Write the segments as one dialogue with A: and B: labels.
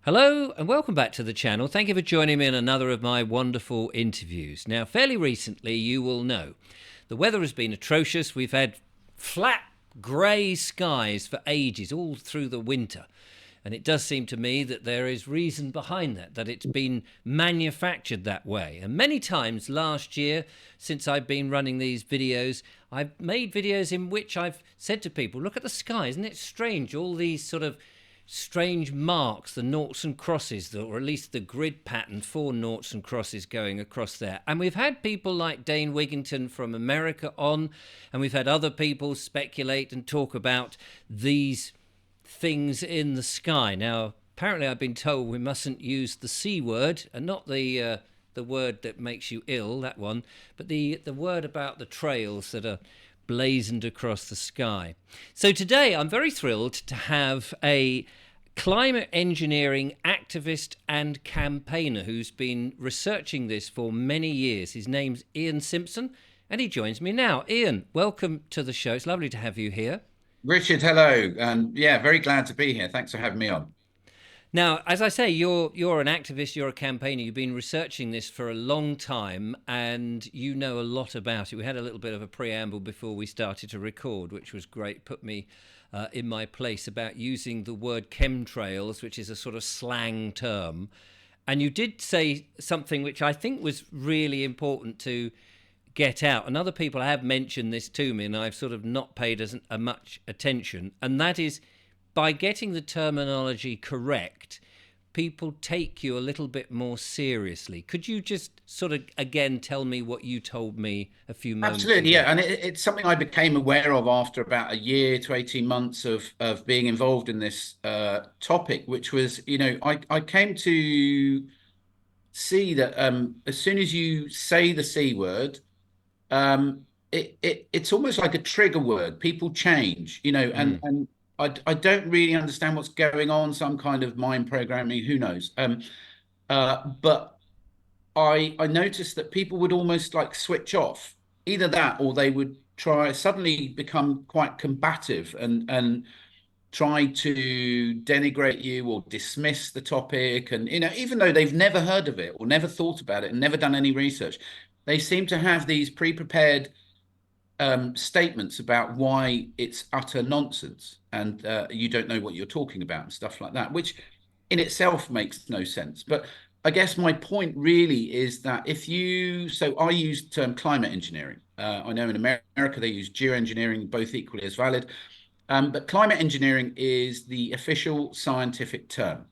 A: Hello and welcome back to the channel. Thank you for joining me in another of my wonderful interviews. Now, fairly recently, you will know the weather has been atrocious. We've had flat grey skies for ages, all through the winter. And it does seem to me that there is reason behind that it's been manufactured that way. And many times last year, since I've been running these videos, I've made videos in which I've said to people, look at the sky, isn't it strange? All these sort of strange marks, the noughts and crosses, or at least the grid pattern, four noughts and crosses going across there. And we've had people like Dane Wigington from America on, and we've had other people speculate and talk about these things in the sky. Now, apparently I've been told we mustn't use the C word, and not the word that makes you ill, that one, but the word about the trails that are blazoned across the sky. So today I'm very thrilled to have a climate engineering activist and campaigner who's been researching this for many years. His name's Ian Simpson, and he joins me now. Ian, welcome to the show. It's lovely to have you here.
B: Richard, hello. And yeah, very glad to be here. Thanks for having me on.
A: Now, as I say, you're an activist, you're a campaigner. You've been researching this for a long time, and you know a lot about it. We had a little bit of a preamble before we started to record, which was great. Put me in my place about using the word chemtrails, which is a sort of slang term. And you did say something which I think was really important to get out. And other people have mentioned this to me, and I've sort of not paid as much attention. And that is, by getting the terminology correct, people take you a little bit more seriously. Could you just sort of again tell me what you told me a few moments
B: Absolutely,
A: ago?
B: yeah. And it's something I became aware of after about a year to 18 months of being involved in this topic, which was, I came to see that as soon as you say the C word, it's almost like a trigger word. People change,
A: Mm.
B: and I don't really understand what's going on, some kind of mind programming, who knows. But I noticed that people would almost like switch off. Either that or they would try suddenly become quite combative and try to denigrate you or dismiss the topic. And even though they've never heard of it or never thought about it and never done any research, they seem to have these pre-prepared statements about why it's utter nonsense and you don't know what you're talking about and stuff like that, which in itself makes no sense. But I guess my point really is that so I use the term climate engineering. I know in America they use geoengineering, both equally as valid. But climate engineering is the official scientific term,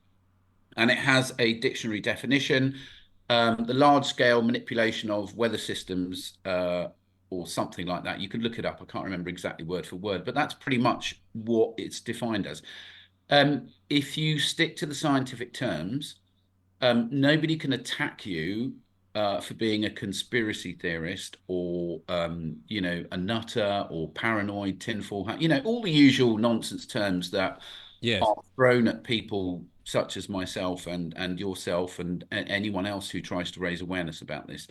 B: and it has a dictionary definition. The large scale manipulation of weather systems or something like that. You could look it up. I can't remember exactly word for word, but that's pretty much what it's defined as. If you stick to the scientific terms, nobody can attack you for being a conspiracy theorist or, a nutter or paranoid, tinfoil hat, all the usual nonsense terms that
A: Yes.
B: are thrown at people such as myself and yourself and anyone else who tries to raise awareness about this.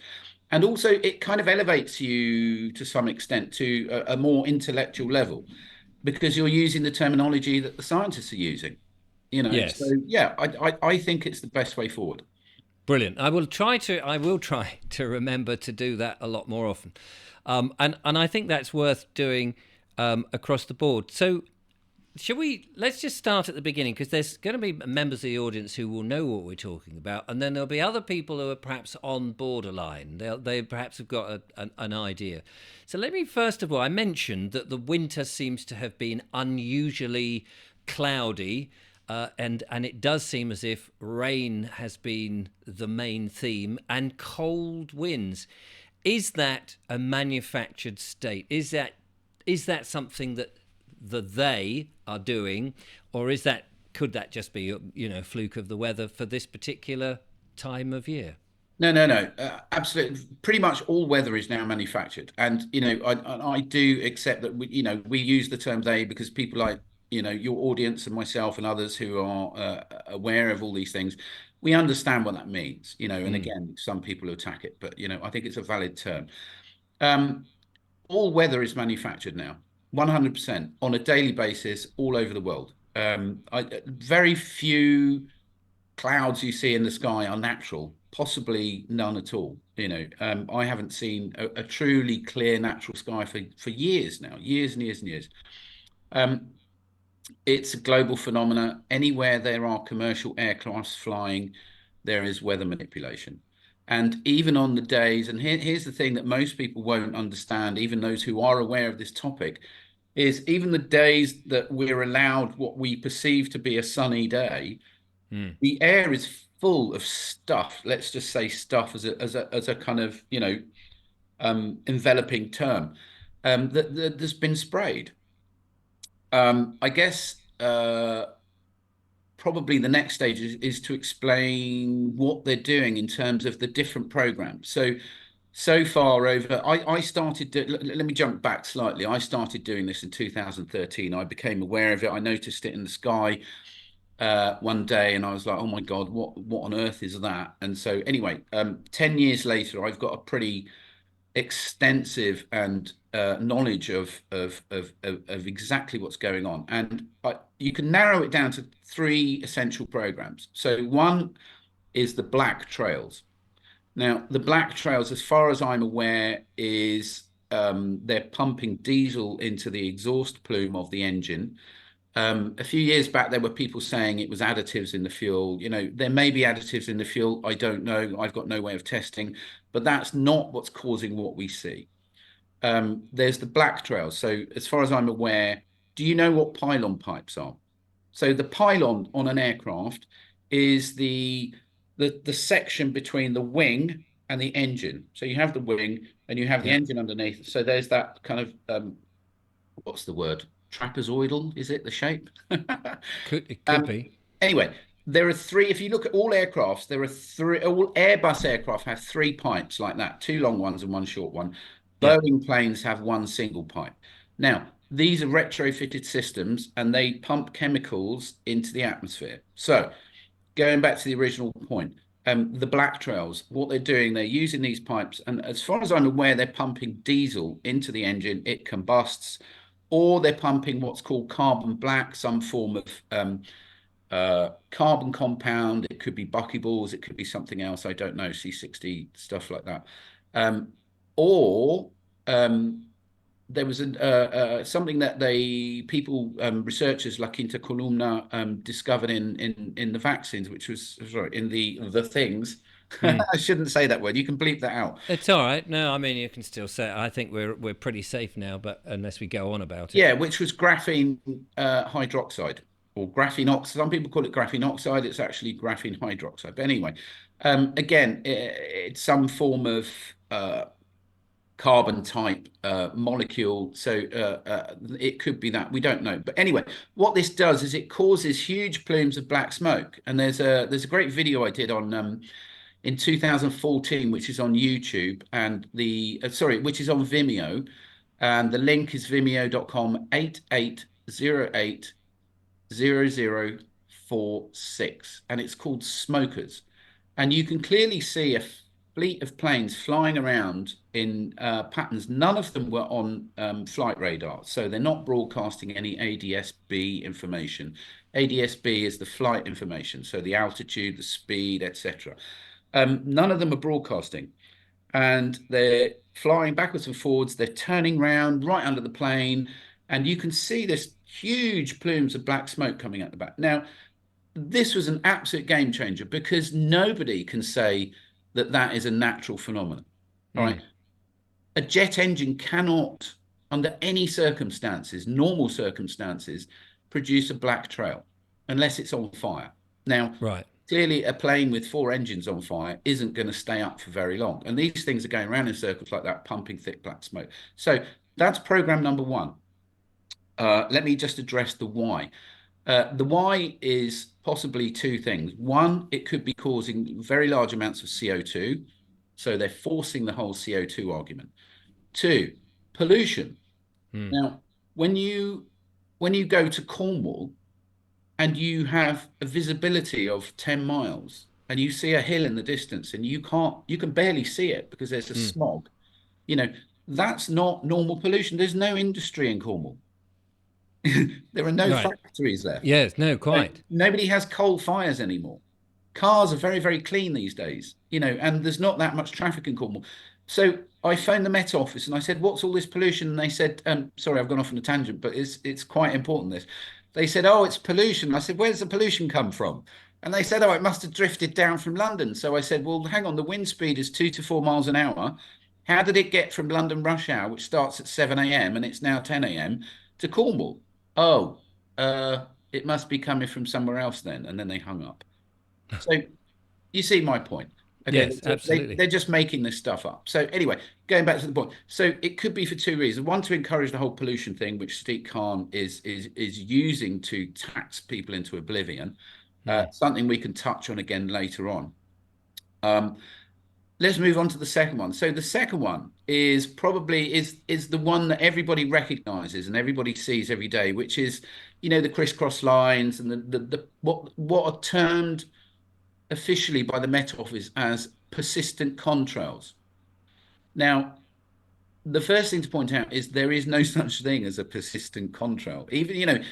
B: And also, it kind of elevates you to some extent to a more intellectual level because you're using the terminology that the scientists are using. So
A: Yes.
B: yeah, I think it's the best way forward.
A: Brilliant. I will try to remember to do that a lot more often. And I think that's worth doing across the board. So let's just start at the beginning, because there's going to be members of the audience who will know what we're talking about, and then there'll be other people who are perhaps on borderline. They perhaps have got an idea. So let me, first of all, I mentioned that the winter seems to have been unusually cloudy, and it does seem as if rain has been the main theme, and cold winds. Is that a manufactured state? Is that something that they are doing, or could that just be a fluke of the weather for this particular time of year?
B: No, no, no. Absolutely. Pretty much all weather is now manufactured, and I do accept that we use the term "they" because people like your audience and myself and others who are aware of all these things, we understand what that means. And
A: Mm.
B: again, some people attack it, but I think it's a valid term. Um, all weather is manufactured now, 100% on a daily basis all over the world. Very few. clouds you see in the sky are natural, possibly none at all. I haven't seen a truly clear natural sky for years now, years and years and years. Um, it's a global phenomena. Anywhere there are commercial aircrafts flying, there is weather manipulation. And even on the days, and here's the thing that most people won't understand, even those who are aware of this topic, is even the days that we're allowed what we perceive to be a sunny day,
A: Mm.
B: the air is full of stuff. Let's just say stuff as a kind of enveloping term that's been sprayed. I guess probably the next stage is to explain what they're doing in terms of the different programs. So far over, I started, let me jump back slightly. I started doing this in 2013. I became aware of it. I noticed it in the sky one day and I was like, oh my God, what on earth is that? And so anyway, 10 years later, I've got a pretty extensive and knowledge of exactly what's going on. And you can narrow it down to three essential programs. So one is the black trails. Now, the black trails, as far as I'm aware, is they're pumping diesel into the exhaust plume of the engine. A few years back, there were people saying it was additives in the fuel. There may be additives in the fuel. I don't know. I've got no way of testing, but that's not what's causing what we see. There's the black trail. So, as far as I'm aware, do you know what pylon pipes are? So, the pylon on an aircraft is the section between the wing and the engine. So, you have the wing and you have the
A: Yeah.
B: engine underneath. So, there's that kind of what's the word? Trapezoidal, is it the shape?
A: It could
B: Um,
A: be.
B: anyway, there are three. If you look at all aircrafts, there are three. All Airbus aircraft have three pipes like that, two long ones and one short one.
A: Yeah.
B: Boeing planes have one single pipe. Now, these are retrofitted systems and they pump chemicals into the atmosphere. So, going back to the original point, the black trails, what they're doing, they're using these pipes, and as far as I'm aware, they're pumping diesel into the engine, it combusts, or they're pumping what's called carbon black, some form of carbon compound. It could be buckyballs, it could be something else, I don't know, C60, stuff like that. Um, or um, there was something that researchers like Intercolumna discovered in the vaccines, which was sorry in the things.
A: Mm.
B: I shouldn't say that word. You can bleep that out.
A: It's all right. No, I mean you can still say it. I think we're pretty safe now, but unless we go on about it.
B: Yeah, which was graphene hydroxide or graphene oxide. Some people call it graphene oxide. It's actually graphene hydroxide. But anyway, again, it's some form of carbon type molecule. So it could be that, we don't know. But anyway, what this does is it causes huge plumes of black smoke. And there's a great video I did on in 2014, which is on YouTube and which is on Vimeo. And the link is vimeo.com 88080046. And it's called Smokers. And you can clearly see a fleet of planes flying around in patterns. None of them were on flight radar, so they're not broadcasting any ADS-B information. ADS-B is the flight information, so the altitude, the speed, etc. None of them are broadcasting, and they're flying backwards and forwards. They're turning round right under the plane, and you can see this huge plumes of black smoke coming out the back. Now, this was an absolute game changer because nobody can say that that is a natural phenomenon. All right.
A: Mm.
B: A jet engine cannot, under any circumstances, normal circumstances, produce a black trail unless it's on fire. Now,
A: Right.
B: clearly, a plane with four engines on fire isn't going to stay up for very long. And these things are going around in circles like that, pumping thick black smoke. So that's program number one. Let me just address the why. The why is possibly two things. One, it could be causing very large amounts of CO2. So they're forcing the whole CO2 argument. Two, pollution.
A: Mm.
B: Now, when you go to Cornwall and you have a visibility of 10 miles and you see a hill in the distance and you can barely see it because there's a
A: Mm.
B: smog, you know, that's not normal pollution. There's no industry in Cornwall. There are no
A: Right.
B: factories left.
A: Yes. No. Quite.
B: Nobody has coal fires anymore. cars are very, very clean these days, and there's not that much traffic in Cornwall. So I phoned the Met Office and I said, "What's all this pollution?" And they said, "Sorry, I've gone off on a tangent, but it's quite important, this." They said, "Oh, it's pollution." I said, "Where's the pollution come from?" And they said, "Oh, it must have drifted down from London." So I said, "Well, hang on, the wind speed is 2 to 4 miles an hour. How did it get from London rush hour, which starts at 7 a.m. and it's now 10 a.m., to Cornwall?" "Oh, it must be coming from somewhere else then." And then they hung up. So you see my point. Okay,
A: Yes, absolutely.
B: they're just making this stuff up. So anyway, going back to the point. So it could be for two reasons. One, to encourage the whole pollution thing, which Steve Khan is using to tax people into oblivion.
A: Mm.
B: Something we can touch on again later on. Um, let's move on to the second one. So the second one is probably is the one that everybody recognizes and everybody sees every day, which is, the crisscross lines and the what are termed officially by the Met Office as persistent contrails. Now, the first thing to point out is there is no such thing as a persistent contrail. Even,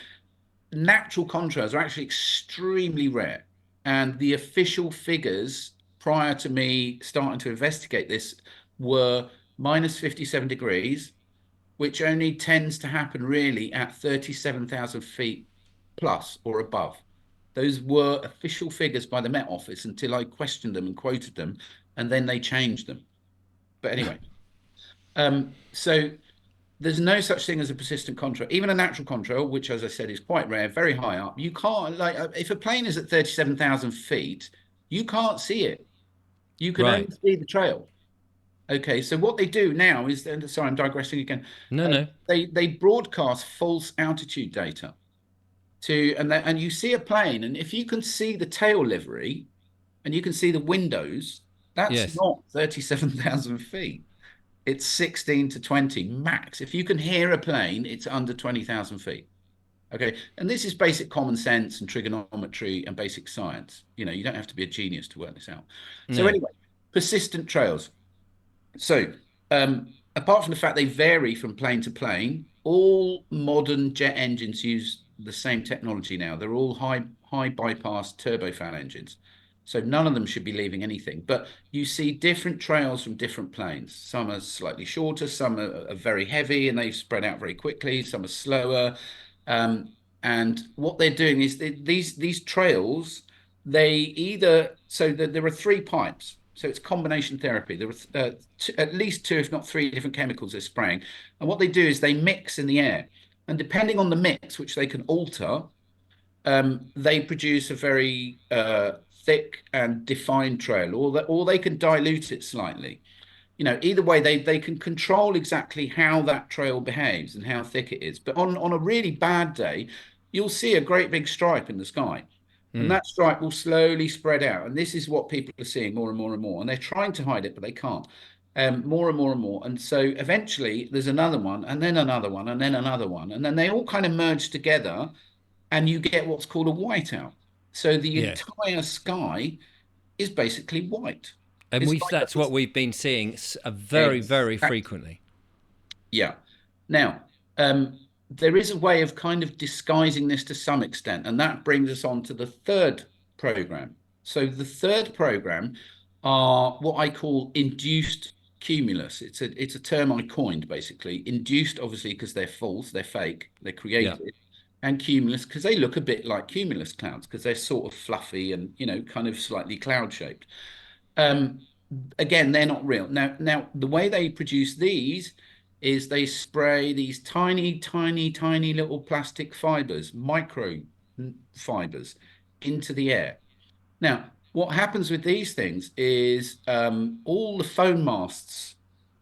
B: natural contrails are actually extremely rare. And the official figures prior to me starting to investigate this were minus 57 degrees, which only tends to happen really at 37,000 feet plus or above. Those were official figures by the Met Office until I questioned them and quoted them, and then they changed them. But anyway, so there's no such thing as a persistent contrail. Even a natural contrail, which, as I said, is quite rare, very high up, you can't, like, if a plane is at 37,000 feet, you can't see it. You can only
A: Right.
B: see the trail. Okay, so what they do now is, and sorry, I'm digressing again.
A: No, no.
B: They broadcast false altitude data and you see a plane, and if you can see the tail livery and you can see the windows, that's
A: Yes.
B: not 37,000 feet. It's 16 to 20 max. If you can hear a plane, it's under 20,000 feet. Okay. And this is basic common sense and trigonometry and basic science. You don't have to be a genius to work this out. So,
A: No.
B: anyway, persistent trails. So, apart from the fact they vary from plane to plane, all modern jet engines use the same technology now. They're all high bypass turbofan engines. So none of them should be leaving anything. But you see different trails from different planes. Some are slightly shorter, some are very heavy and they spread out very quickly, some are slower. Um, and what they're doing is these trails, they either, so there are three pipes. So it's combination therapy. There are at least two, if not three, different chemicals they're spraying. And what they do is they mix in the air. And depending on the mix, which they can alter, they produce a very thick and defined trail, or they can dilute it slightly. Either way, they can control exactly how that trail behaves and how thick it is. But on a really bad day, you'll see a great big stripe in the sky. And
A: Mm.
B: that stripe will slowly spread out. And this is what people are seeing more and more and more. And they're trying to hide it, but they can't. More and more and more. And so eventually there's another one, and then another one, and then another one. And then they all kind of merge together, and you get what's called a whiteout. So the
A: Yes.
B: entire sky is basically white.
A: And
B: It's
A: we've
B: like
A: that's what we've been seeing very, very
B: exactly.
A: frequently.
B: Yeah. Now, there is a way of kind of disguising this to some extent, and that brings us on to the third program. So the third program are what I call induced cumulus. It's a term I coined, basically. Induced, obviously, because they're false, they're fake, they're
A: Yeah.
B: created, and cumulus because they look a bit like cumulus clouds because they're sort of fluffy and kind of slightly cloud shaped. Um, Again, they're not real. Now, the way they produce these is they spray these tiny, tiny, tiny little plastic fibers, micro fibers, into the air. Now, what happens with these things is all the phone masts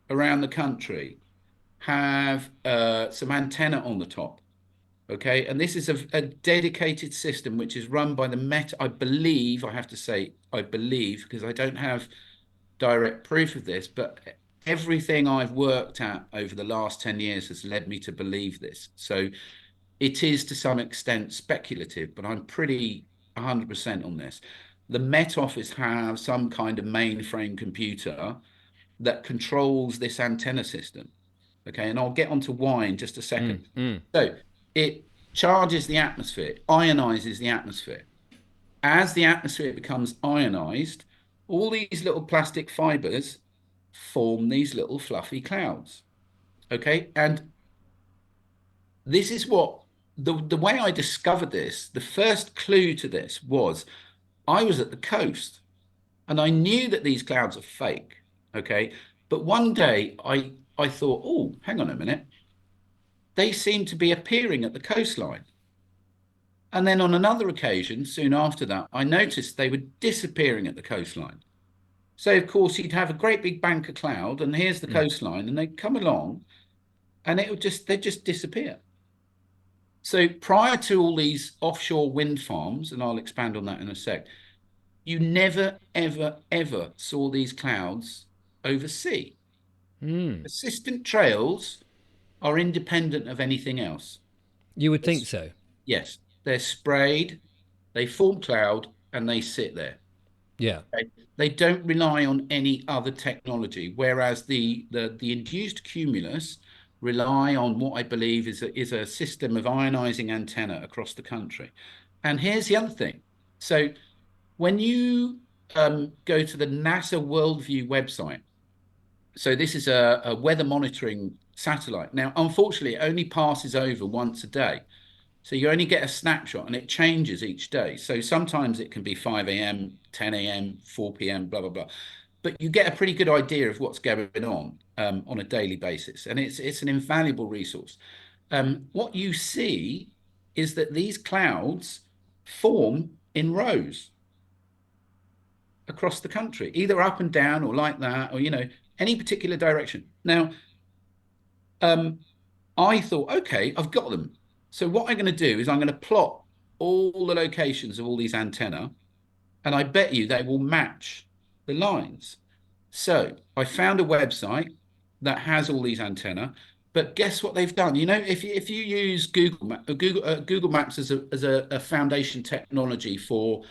B: around the country have some antenna on the top. Okay, and this is a dedicated system which is run by the Met. I believe, I have to say, I believe, because I don't have direct proof of this, but everything I've worked at over the last 10 years has led me to believe this. So it is to some extent speculative, but I'm pretty 100% on this. The Met Office have some kind of mainframe computer that controls this antenna system. Okay, and I'll get onto why in just a
A: Mm.
B: second.
A: Mm.
B: So it charges the atmosphere, ionizes the atmosphere. as the atmosphere becomes ionized, all these little plastic fibers form these little fluffy clouds. Okay. And this is what the way I discovered this, the first clue to this was I was at the coast and I knew that these clouds are fake. Okay. But one day I thought, oh, hang on a minute. They seem to be appearing at the coastline. And then on another occasion, soon after that, I noticed they were disappearing at the coastline. So of course you'd have a great big bank of cloud, and here's the
A: Mm.
B: coastline, and they'd come along, and they'd just disappear. So prior to all these offshore wind farms, and I'll expand on that in a sec, you never, ever, ever saw these clouds over sea.
A: Mm.
B: Persistent trails are independent of anything else.
A: You would think
B: It's-
A: so.
B: yes, they're sprayed, they form cloud, and they sit there.
A: Yeah.
B: Okay? They don't rely on any other technology, whereas the induced cumulus rely on what I believe is a system of ionizing antenna across the country. And here's the other thing. So when you go to the NASA Worldview website, so this is a weather monitoring satellite. Now, unfortunately, it only passes over once a day. So you only get a snapshot and it changes each day. So sometimes it can be 5 a.m., 10 a.m., 4 p.m., blah, blah, blah. But you get a pretty good idea of what's going on a daily basis. And it's an invaluable resource. What you see is that these clouds form in rows across the country, either up and down or like that, or, any particular direction. Now, um, I thought, okay, I've got them. So what I'm going to do is I'm going to plot all the locations of all these antenna, and I bet you they will match the lines. So I found a website that has all these antenna, but guess what they've done? If you use Google Maps as a foundation technology for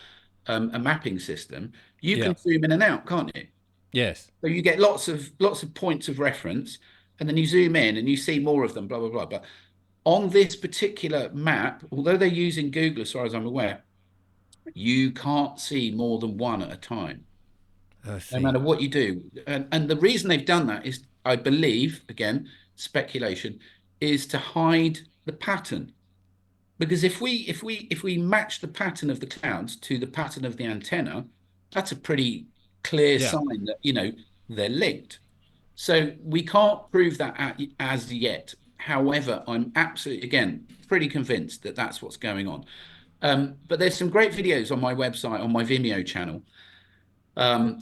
B: a mapping system, you
A: Yeah.
B: can zoom in and out, can't you?
A: Yes.
B: So you get lots of points of reference, and then you zoom in and you see more of them, blah blah blah. But on this particular map, although they're using Google, as far as I'm aware, you can't see more than one at a time,
A: I
B: no
A: see.
B: matter what you do. And the reason they've done that is, I believe, again, speculation, is to hide the pattern. Because if we match the pattern of the clouds to the pattern of the antenna, that's a pretty clear
A: Yeah.
B: sign that they're linked. So we can't prove that as yet. However, I'm absolutely, again, pretty convinced that that's what's going on. But there's some great videos on my website, on my Vimeo channel,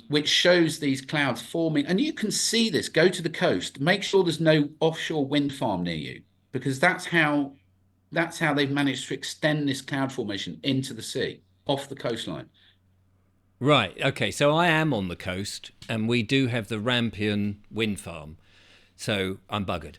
B: which shows these clouds forming. And you can see this. Go to the coast. Make sure there's no offshore wind farm near you, because that's how they've managed to extend this cloud formation into the sea, off the coastline.
A: Right. Okay. So I am on the coast, and we do have the Rampion wind farm. So I'm buggered.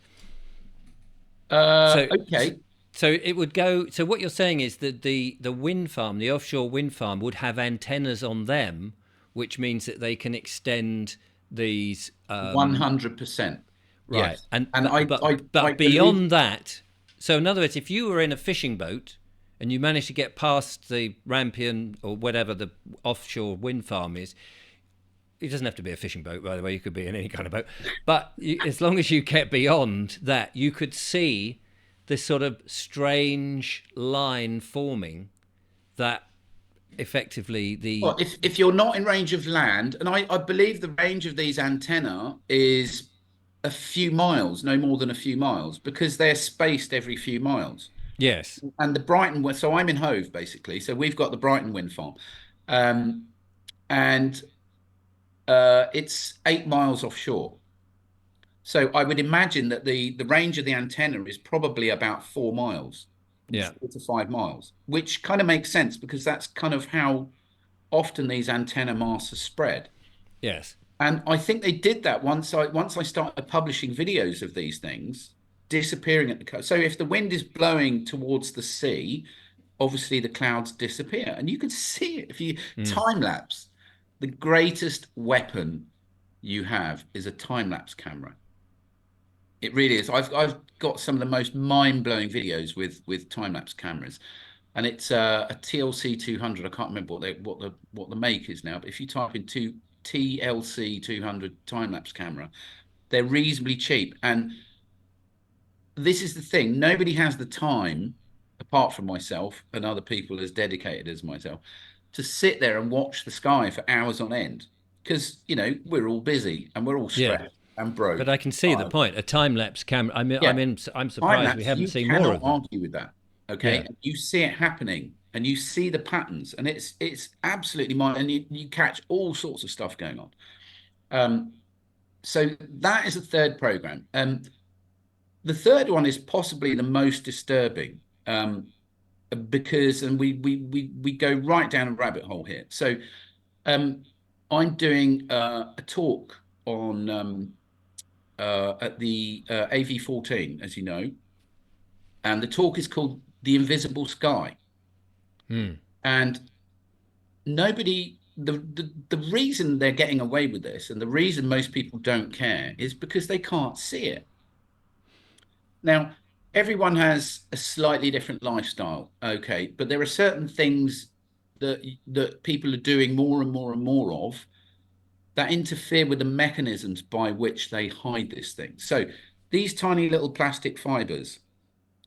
A: So
B: Okay,
A: so it would go. So what you're saying is that the wind farm, the offshore wind farm, would have antennas on them, which means that they can extend these.
B: 100%.
A: Right.
B: Yes.
A: And
B: And
A: but
B: I,
A: but
B: I, I
A: but
B: believe,
A: beyond that, so in other words, if you were in a fishing boat and you managed to get past the Rampion or whatever the offshore wind farm is, it doesn't have to be a fishing boat, by the way. You could be in any kind of boat, but as long as you get beyond that, you could see this sort of strange line forming that effectively the
B: well, if you're not in range of land, and I believe the range of these antenna is a few miles, no more than a few miles, because they're spaced every few miles.
A: yes,
B: And the Brighton, so I'm in Hove basically. So we've got the Brighton wind farm, um, and it's 8 miles offshore. So I would imagine that the range of the antenna is probably about 4 miles,
A: yeah,
B: 4 to 5 miles, which kind of makes sense because that's kind of how often these antenna masts are spread.
A: yes,
B: And I think they did that once I started publishing videos of these things disappearing at the coast. So if the wind is blowing towards the sea, obviously the clouds disappear, and you can see it if you
A: mm,
B: time lapse. The greatest weapon you have is a time lapse camera. It really is. I've got some of the most mind blowing videos with time lapse cameras. and it's a TLC 200. I can't remember what the make is now, but if you type in TLC 200 time lapse camera, they're reasonably cheap. And this is the thing: nobody has the time, apart from myself and other people as dedicated as myself, to sit there and watch the sky for hours on end. Because we're all busy and we're all
A: Yeah.
B: stressed and
A: But
B: broke.
A: I can see the point. A time lapse camera.
B: Yeah,
A: I'm
B: time
A: surprised we
B: lapse,
A: haven't
B: you
A: seen more
B: cannot
A: of them.
B: argue with that. Okay,
A: Yeah.
B: and you see it happening, and you see the patterns, and it's absolutely mind, and you catch all sorts of stuff going on. Um, so that is a third program. The third one is possibly the most disturbing, because, and we go right down a rabbit hole here. So um, I'm doing a talk on at the AV14, as you know, and the talk is called "The Invisible Sky."
A: Hmm.
B: And nobody, the reason they're getting away with this, and the reason most people don't care, is because they can't see it. Now, everyone has a slightly different lifestyle, okay, but there are certain things that people are doing more and more and more of that interfere with the mechanisms by which they hide this thing. So these tiny little plastic fibers,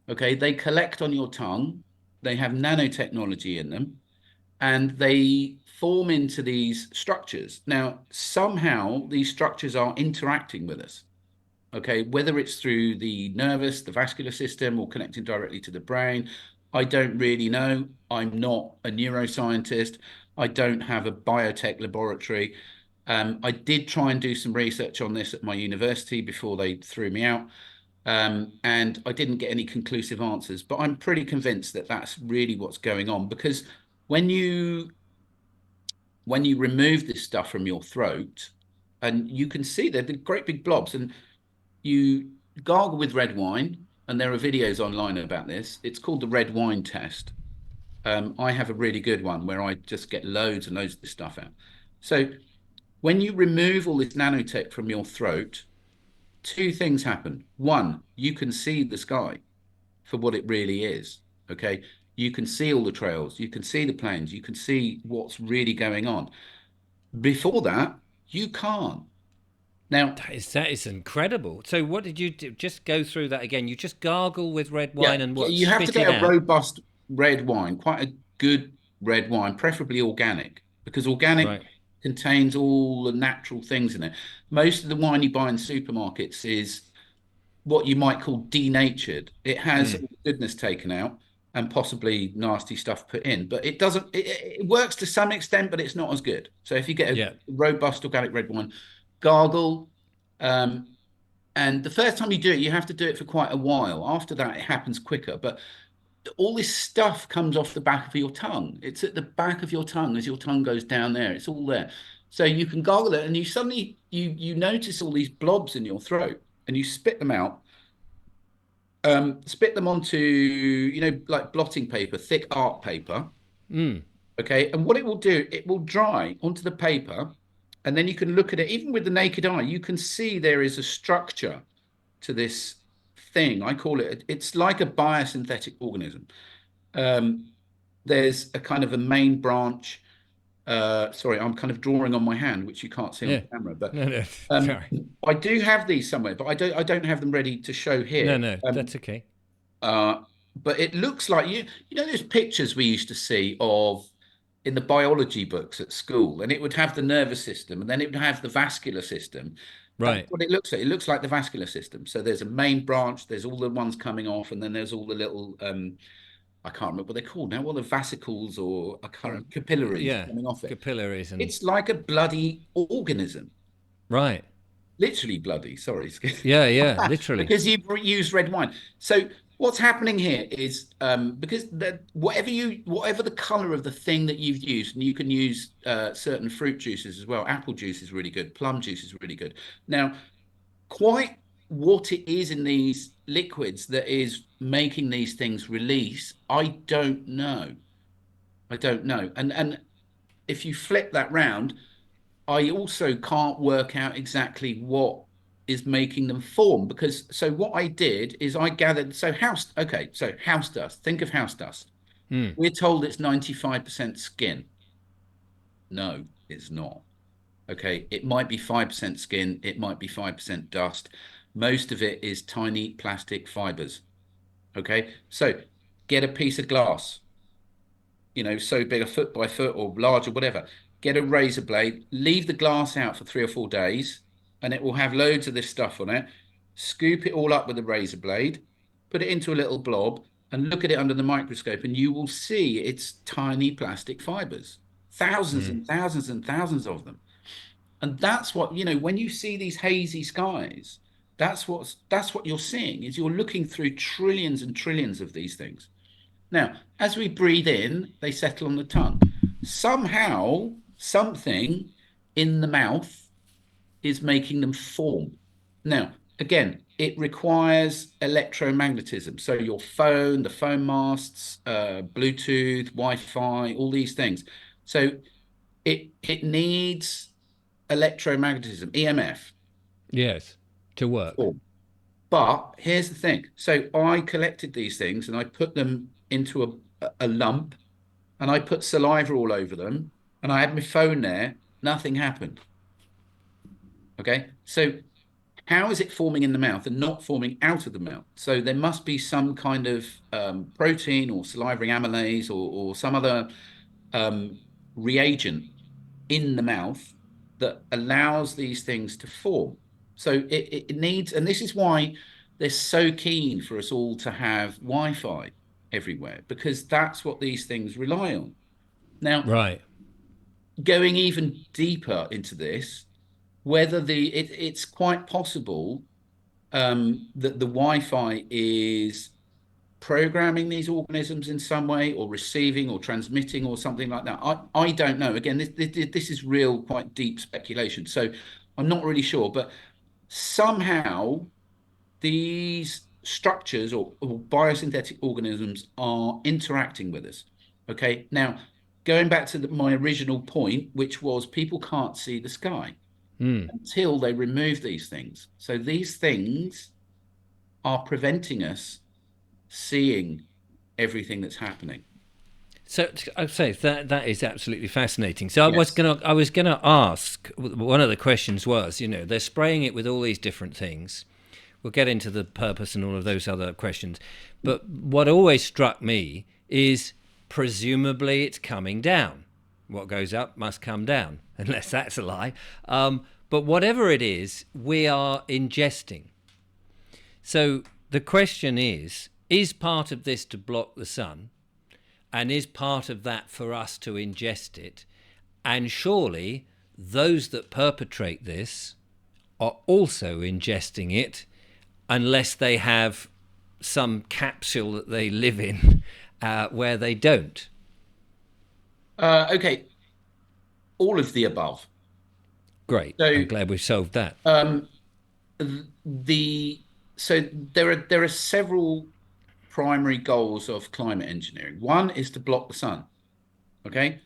B: okay, they collect on your tongue, they have nanotechnology in them, and they form into these structures. Now, somehow these structures are interacting with us. Okay, whether it's through the nervous, the vascular system, or connecting directly to the brain, I don't really know. I'm not a neuroscientist. I don't have a biotech laboratory. I did try and do some research on this at my university before they threw me out, and I didn't get any conclusive answers. But I'm pretty convinced that that's really what's going on, because when you when you remove this stuff from your throat, and you can see they're the great big blobs, and you gargle with red wine, and there are videos online about this. It's called the red wine test. I have a really good one where I just get loads and loads of this stuff out. So when you remove all this nanotech from your throat, two things happen. One, you can see the sky for what it really is. Okay. You can see all the trails, you can see the planes, you can see what's really going on. Before that, you can't. Now,
A: That is incredible. So what did you do? Just go through that again. You just gargle with red
B: yeah,
A: wine and what?
B: you have to
A: Spit
B: get
A: it
B: a
A: out.
B: robust red wine, quite a good red wine, preferably organic, because organic
A: Right.
B: contains all the natural things in it. Most of the wine you buy in supermarkets is what you might call denatured. It has
A: Mm.
B: all the goodness taken out and possibly nasty stuff put in, but it doesn't. It works to some extent, but it's not as good. So if you get a
A: Yeah.
B: robust organic red wine, gargle. Um, and the first time you do it, you have to do it for quite a while. After that, it happens quicker. But all this stuff comes off the back of your tongue. It's at the back of your tongue as your tongue goes down there. It's all there. So you can gargle it, and you suddenly you notice all these blobs in your throat, and you spit them out. Spit them onto, like blotting paper, thick art paper.
A: Mm.
B: Okay. And what it will do, it will dry onto the paper, and then you can look at it, even with the naked eye, you can see there is a structure to this thing. I call it, it's like a biosynthetic organism. Um, there's a kind of a main branch. Sorry, I'm kind of drawing on my hand, which you can't see on
A: Yeah.
B: the camera, but
A: No, no.
B: um,
A: Sorry.
B: I do have these somewhere, but I don't have them ready to show
A: No,
B: here.
A: no. That's okay.
B: Uh, but it looks like those pictures we used to see of in the biology books at school, and it would have the nervous system, and then it would have the vascular system. That's
A: Right.
B: what it looks like. It looks like the vascular system. So there's a main branch, there's all the ones coming off, and then there's all the little I can't remember what they're called now, what are vesicles, or I can't remember, capillaries
A: Yeah.
B: coming off it.
A: Capillaries and
B: It's like a bloody organism,
A: right.
B: literally bloody, sorry,
A: Yeah, yeah, literally.
B: because you've used red wine. So what's happening here is, because whatever the color of the thing that you've used, and you can use certain fruit juices as well. Apple juice is really good. Plum juice is really good. Now, quite what it is in these liquids that is making these things release, I don't know. I don't know. And if you flip that round, I also can't work out exactly what is making them form, because so what I did is I gathered, so house, okay, so house dust, think of house dust. We're told it's 95% skin. No, it's not. Okay, it might be 5% skin, it might be 5% dust. Most of it is tiny plastic fibers. Okay, so get a piece of glass, so big, a foot by foot or larger, whatever. Get a razor blade, leave the glass out for 3 or 4 days, and it will have loads of this stuff on it. Scoop it all up with a razor blade, put it into a little blob, and look at it under the microscope, and you will see it's tiny plastic fibers, thousands
A: Mm.
B: and thousands and thousands of them. And that's what, when you see these hazy skies, that's what you're seeing, is you're looking through trillions and trillions of these things. Now, as we breathe in, they settle on the tongue. Somehow, something in the mouth is making them form. Now, again, it requires electromagnetism. So your phone, the phone masts, Bluetooth, Wi-Fi, all these things. So it needs electromagnetism, EMF,
A: Yes, to work.
B: form. But here's the thing. So I collected these things and I put them into a lump, and I put saliva all over them, and I had my phone there. Nothing happened. Okay. So how is it forming in the mouth and not forming out of the mouth? So there must be some kind of protein or salivary amylase, or some other um, reagent in the mouth that allows these things to form. So it needs, and this is why they're so keen for us all to have Wi-Fi everywhere, because that's what these things rely on. Now,
A: Right.
B: going even deeper into this, whether it's quite possible that the Wi-Fi is programming these organisms in some way, or receiving or transmitting or something like that. I don't know. Again, this is real, quite deep speculation. So I'm not really sure, but somehow these structures, or biosynthetic organisms, are interacting with us. Okay. Now, going back to my original point, which was people can't see the sky
A: Mm.
B: until they remove these things. So these things are preventing us seeing everything that's happening.
A: So I'd say that is absolutely fascinating. So
B: Yes.
A: I was gonna ask, one of the questions was, they're spraying it with all these different things. We'll get into the purpose and all of those other questions. But what always struck me is presumably it's coming down. What goes up must come down, unless that's a lie. But whatever it is, we are ingesting. So the question is part of this to block the sun? And is part of that for us to ingest it? And surely those that perpetrate this are also ingesting it, unless they have some capsule that they live in where they don't.
B: Okay. All of the above.
A: Great.
B: So
A: I'm glad we've solved that.
B: um, the so there are several primary goals of climate engineering. One is to block the sun. Okay.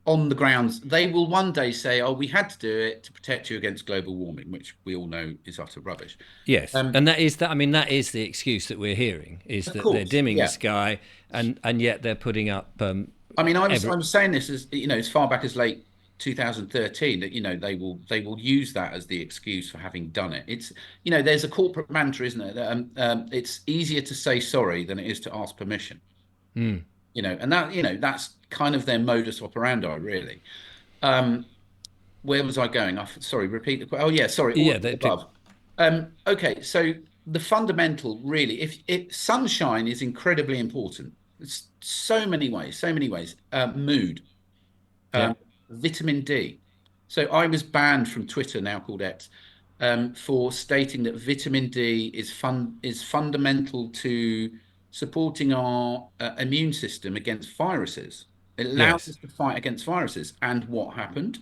B: On the grounds, they will one day say, "Oh, we had to do it to protect you against global warming," which we all know is utter rubbish.
A: Yes.
B: Um,
A: And that is that. I mean, that is the excuse that we're hearing, is
B: of
A: that they're
B: course,
A: dimming the
B: yeah.
A: sky, and yet they're putting up
B: I mean,
A: every.
B: I'm saying this as as far back as late 2013, that they will use that as the excuse for having done it. It's there's a corporate mantra, isn't it? It's easier to say sorry than it is to ask permission.
A: Mm.
B: And that's kind of their modus operandi, really. Um, where was I going? Sorry, repeat the question. Oh yeah, sorry, all
A: Yeah.
B: of the above. Okay, so the fundamental, really, if sunshine is incredibly important. It's so many ways, so many ways. Mood, um,
A: Yep.
B: vitamin D. So I was banned from Twitter, now called X, for stating that vitamin D is fundamental to supporting our immune system against viruses. It allows
A: Yes.
B: us to fight against viruses. And what happened?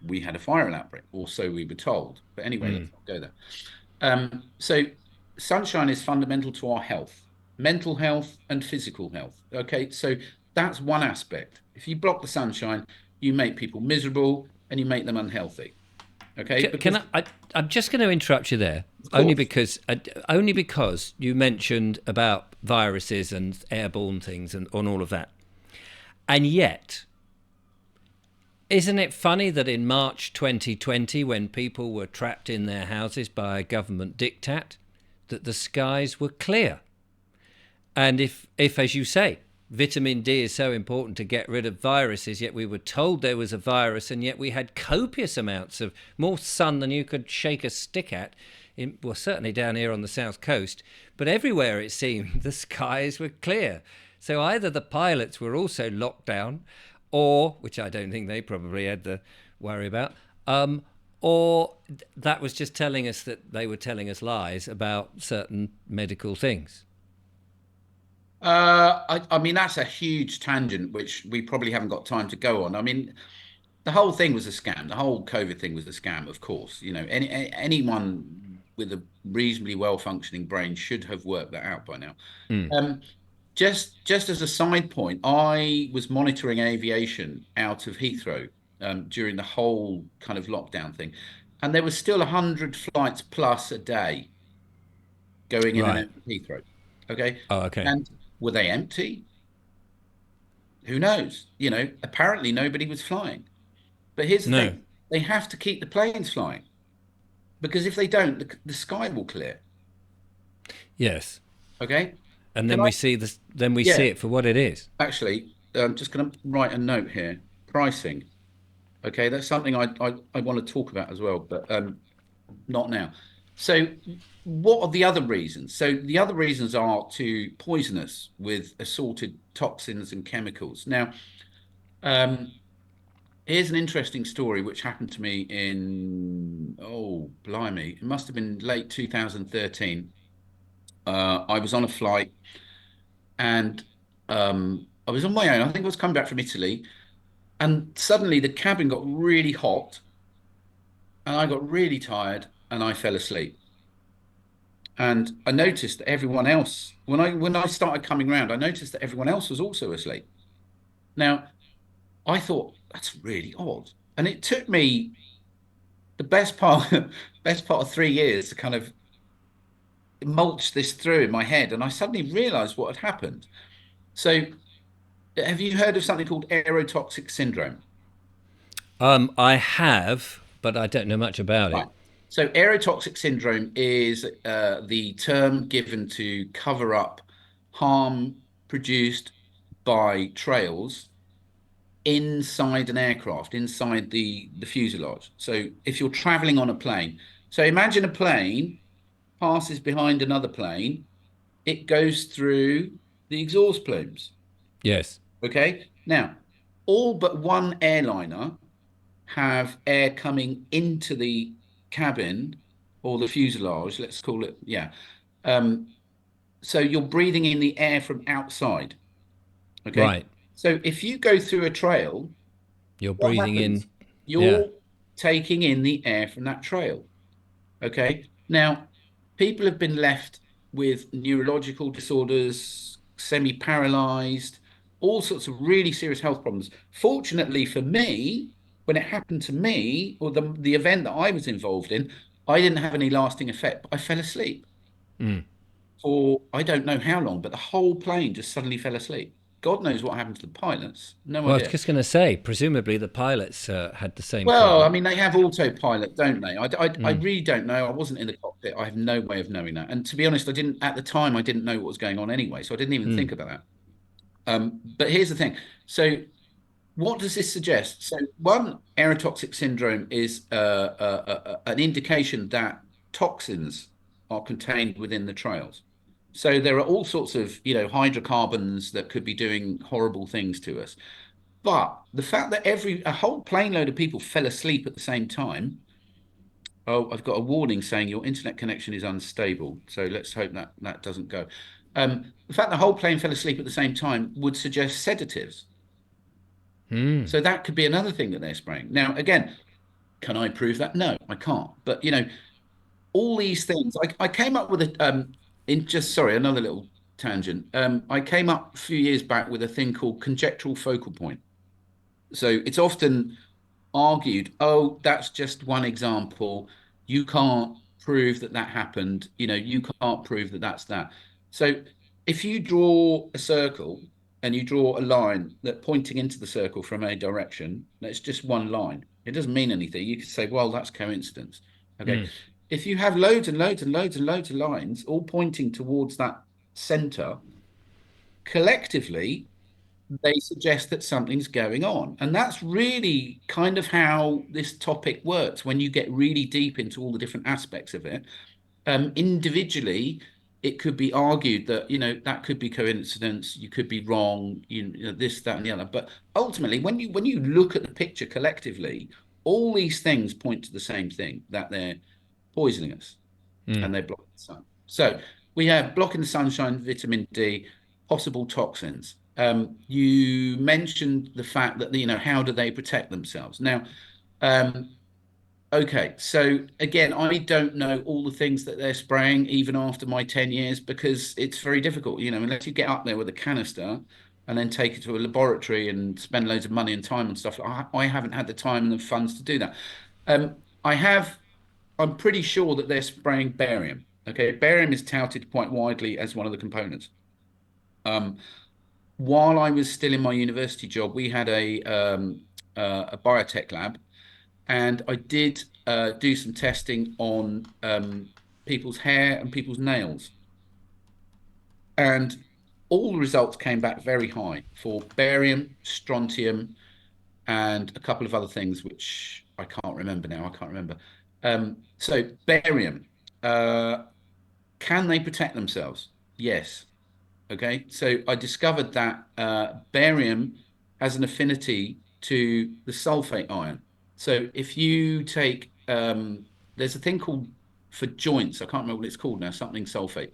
B: We had a viral outbreak, or so we were told. But anyway,
A: Mm.
B: let's not go there. So sunshine is fundamental to our health, mental health and physical health. Okay, so that's one aspect. If you block the sunshine, you make people miserable and you make them unhealthy. Okay,
A: Can
B: because
A: I'm just going to interrupt you there,
B: of course.
A: only because you mentioned about viruses and airborne things and on all of that, and yet, isn't it funny that in March 2020, when people were trapped in their houses by a government diktat, that the skies were clear? And if, as you say, vitamin D is so important to get rid of viruses, yet we were told there was a virus, and yet we had copious amounts of more sun than you could shake a stick at. Well, certainly down here on the south coast, but everywhere it seemed the skies were clear. So either the pilots were also locked down, or, which I don't think they probably had the worry about, or that was just telling us that they were telling us lies about certain medical things.
B: I mean, that's a huge tangent, which we probably haven't got time to go on. I mean, the whole thing was a scam. The whole COVID thing was a scam, of course. Anyone with a reasonably well functioning brain should have worked that out by now.
A: Mm.
B: Um, just as a side point, I was monitoring aviation out of Heathrow during the whole kind of lockdown thing, and there was still 100 flights plus a day going in and out
A: Right.
B: of Heathrow. Okay,
A: Oh, okay.
B: and were they empty? Who knows? Apparently nobody was flying. But here's the
A: No.
B: thing: they have to keep the planes flying because if they don't, the sky will clear.
A: Yes.
B: Okay,
A: And
B: can
A: then
B: I?
A: we see this. Then we see
B: Yeah,
A: it for what it is.
B: actually, I'm just going to write a note here. Pricing. Okay, that's something I want to talk about as well, but not now. So, what are the other reasons? So, the other reasons are to poison us with assorted toxins and chemicals. Now, um, here's an interesting story which happened to me in, oh, blimey, it must have been late 2013. I was on a flight and I was on my own. I think I was coming back from Italy, and suddenly the cabin got really hot and I got really tired and I fell asleep. And I noticed that everyone else, when I started coming round, I noticed that everyone else was also asleep. Now, I thought that's really odd. And it took me the best part best part of 3 years to kind of mulch this through in my head. And I suddenly realized what had happened. So have you heard of something called aerotoxic syndrome?
A: I have, but I don't know much about
B: Right.
A: it.
B: So aerotoxic syndrome is the term given to cover up harm produced by trails inside an aircraft, inside the fuselage. So if you're traveling on a plane, so imagine a plane passes behind another plane, it goes through the exhaust plumes.
A: Yes.
B: Okay. Now, all but one airliner have air coming into the cabin or the fuselage, let's call it, yeah. Um, so you're breathing in the air from outside. Okay.
A: Right.
B: So if you go through a trail,
A: You're
B: what
A: breathing in.
B: happens?
A: Yeah.
B: You're taking in the air from that trail. Okay. Now, people have been left with neurological disorders, semi-paralyzed, all sorts of really serious health problems. Fortunately for me, when it happened to me, or the event that I was involved in, I didn't have any lasting effect. I fell asleep
A: Mm.
B: for I don't know how long, but the whole plane just suddenly fell asleep. God knows what happened to the pilots. No
A: Well, I was
B: idea.
A: just going to say, presumably the pilots had the same
B: Well, I
A: problem.
B: mean, they have autopilot, don't they? I
A: Mm.
B: really don't know. I wasn't in the cockpit. I have no way of knowing that. And to be honest, I didn't at the time. I didn't know what was going on anyway, so I didn't even think
A: Mm.
B: about that. But here's the thing. So, what does this suggest? So, one, aerotoxic syndrome is an indication that toxins are contained within the trails. So there are all sorts of, hydrocarbons that could be doing horrible things to us. But the fact that a whole plane load of people fell asleep at the same time. Oh, I've got a warning saying your internet connection is unstable. So let's hope that that doesn't go. The fact the whole plane fell asleep at the same time would suggest sedatives.
A: Mm.
B: So that could be another thing that they're spraying. Now, again, can I prove that? No, I can't. But all these things. I came up with in just sorry, another little tangent. I came up a few years back with a thing called conjectural focal point. So it's often argued, oh, that's just one example. You can't prove that that happened. You can't prove that that's that. So if you draw a circle and you draw a line that pointing into the circle from a direction, that's just one line. It doesn't mean anything. You could say, well, that's coincidence. Okay.
A: Mm.
B: If you have loads and loads and loads and loads of lines all pointing towards that center, collectively, they suggest that something's going on. And that's really kind of how this topic works when you get really deep into all the different aspects of it. Individually, it could be argued that, that could be coincidence, you could be wrong, this, that, and the other. But ultimately, when you look at the picture collectively, all these things point to the same thing, that they're poisoning us
A: Mm.
B: and they block the sun. So we have blocking the sunshine, vitamin D, possible toxins. You mentioned the fact that, how do they protect themselves? Now, um, okay, so again, I don't know all the things that they're spraying even after my 10 years because it's very difficult, unless you get up there with a canister and then take it to a laboratory and spend loads of money and time and stuff. I haven't had the time and the funds to do that. Um, I have I'm pretty sure that they're spraying barium. Okay, barium is touted quite widely as one of the components. Um, while I was still in my university job, we had a biotech lab, and I did do some testing on people's hair and people's nails, and all the results came back very high for barium, strontium, and a couple of other things which I can't remember now. I can't remember. So barium. Uh, Can they protect themselves? Yes. Okay. So I discovered that barium has an affinity to the sulfate ion. So if you take, there's a thing called for joints, I can't remember what it's called now, something sulfate.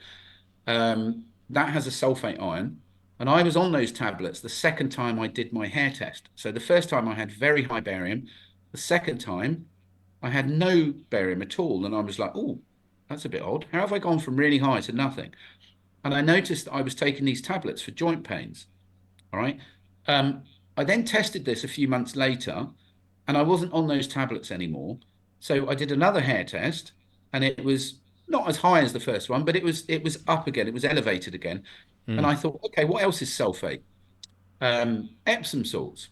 B: That has a sulfate ion. And I was on those tablets the second time I did my hair test. So the first time I had very high barium. The second time I had no barium at all. And I was like, oh, that's a bit odd. How have I gone from really high to nothing? And I noticed that I was taking these tablets for joint pains. All right. Um, I then tested this a few months later and I wasn't on those tablets anymore. So I did another hair test and it was not as high as the first one, but it was up again. It was elevated again. And
A: Mm.
B: I thought, okay, what else is sulfate? Epsom salts.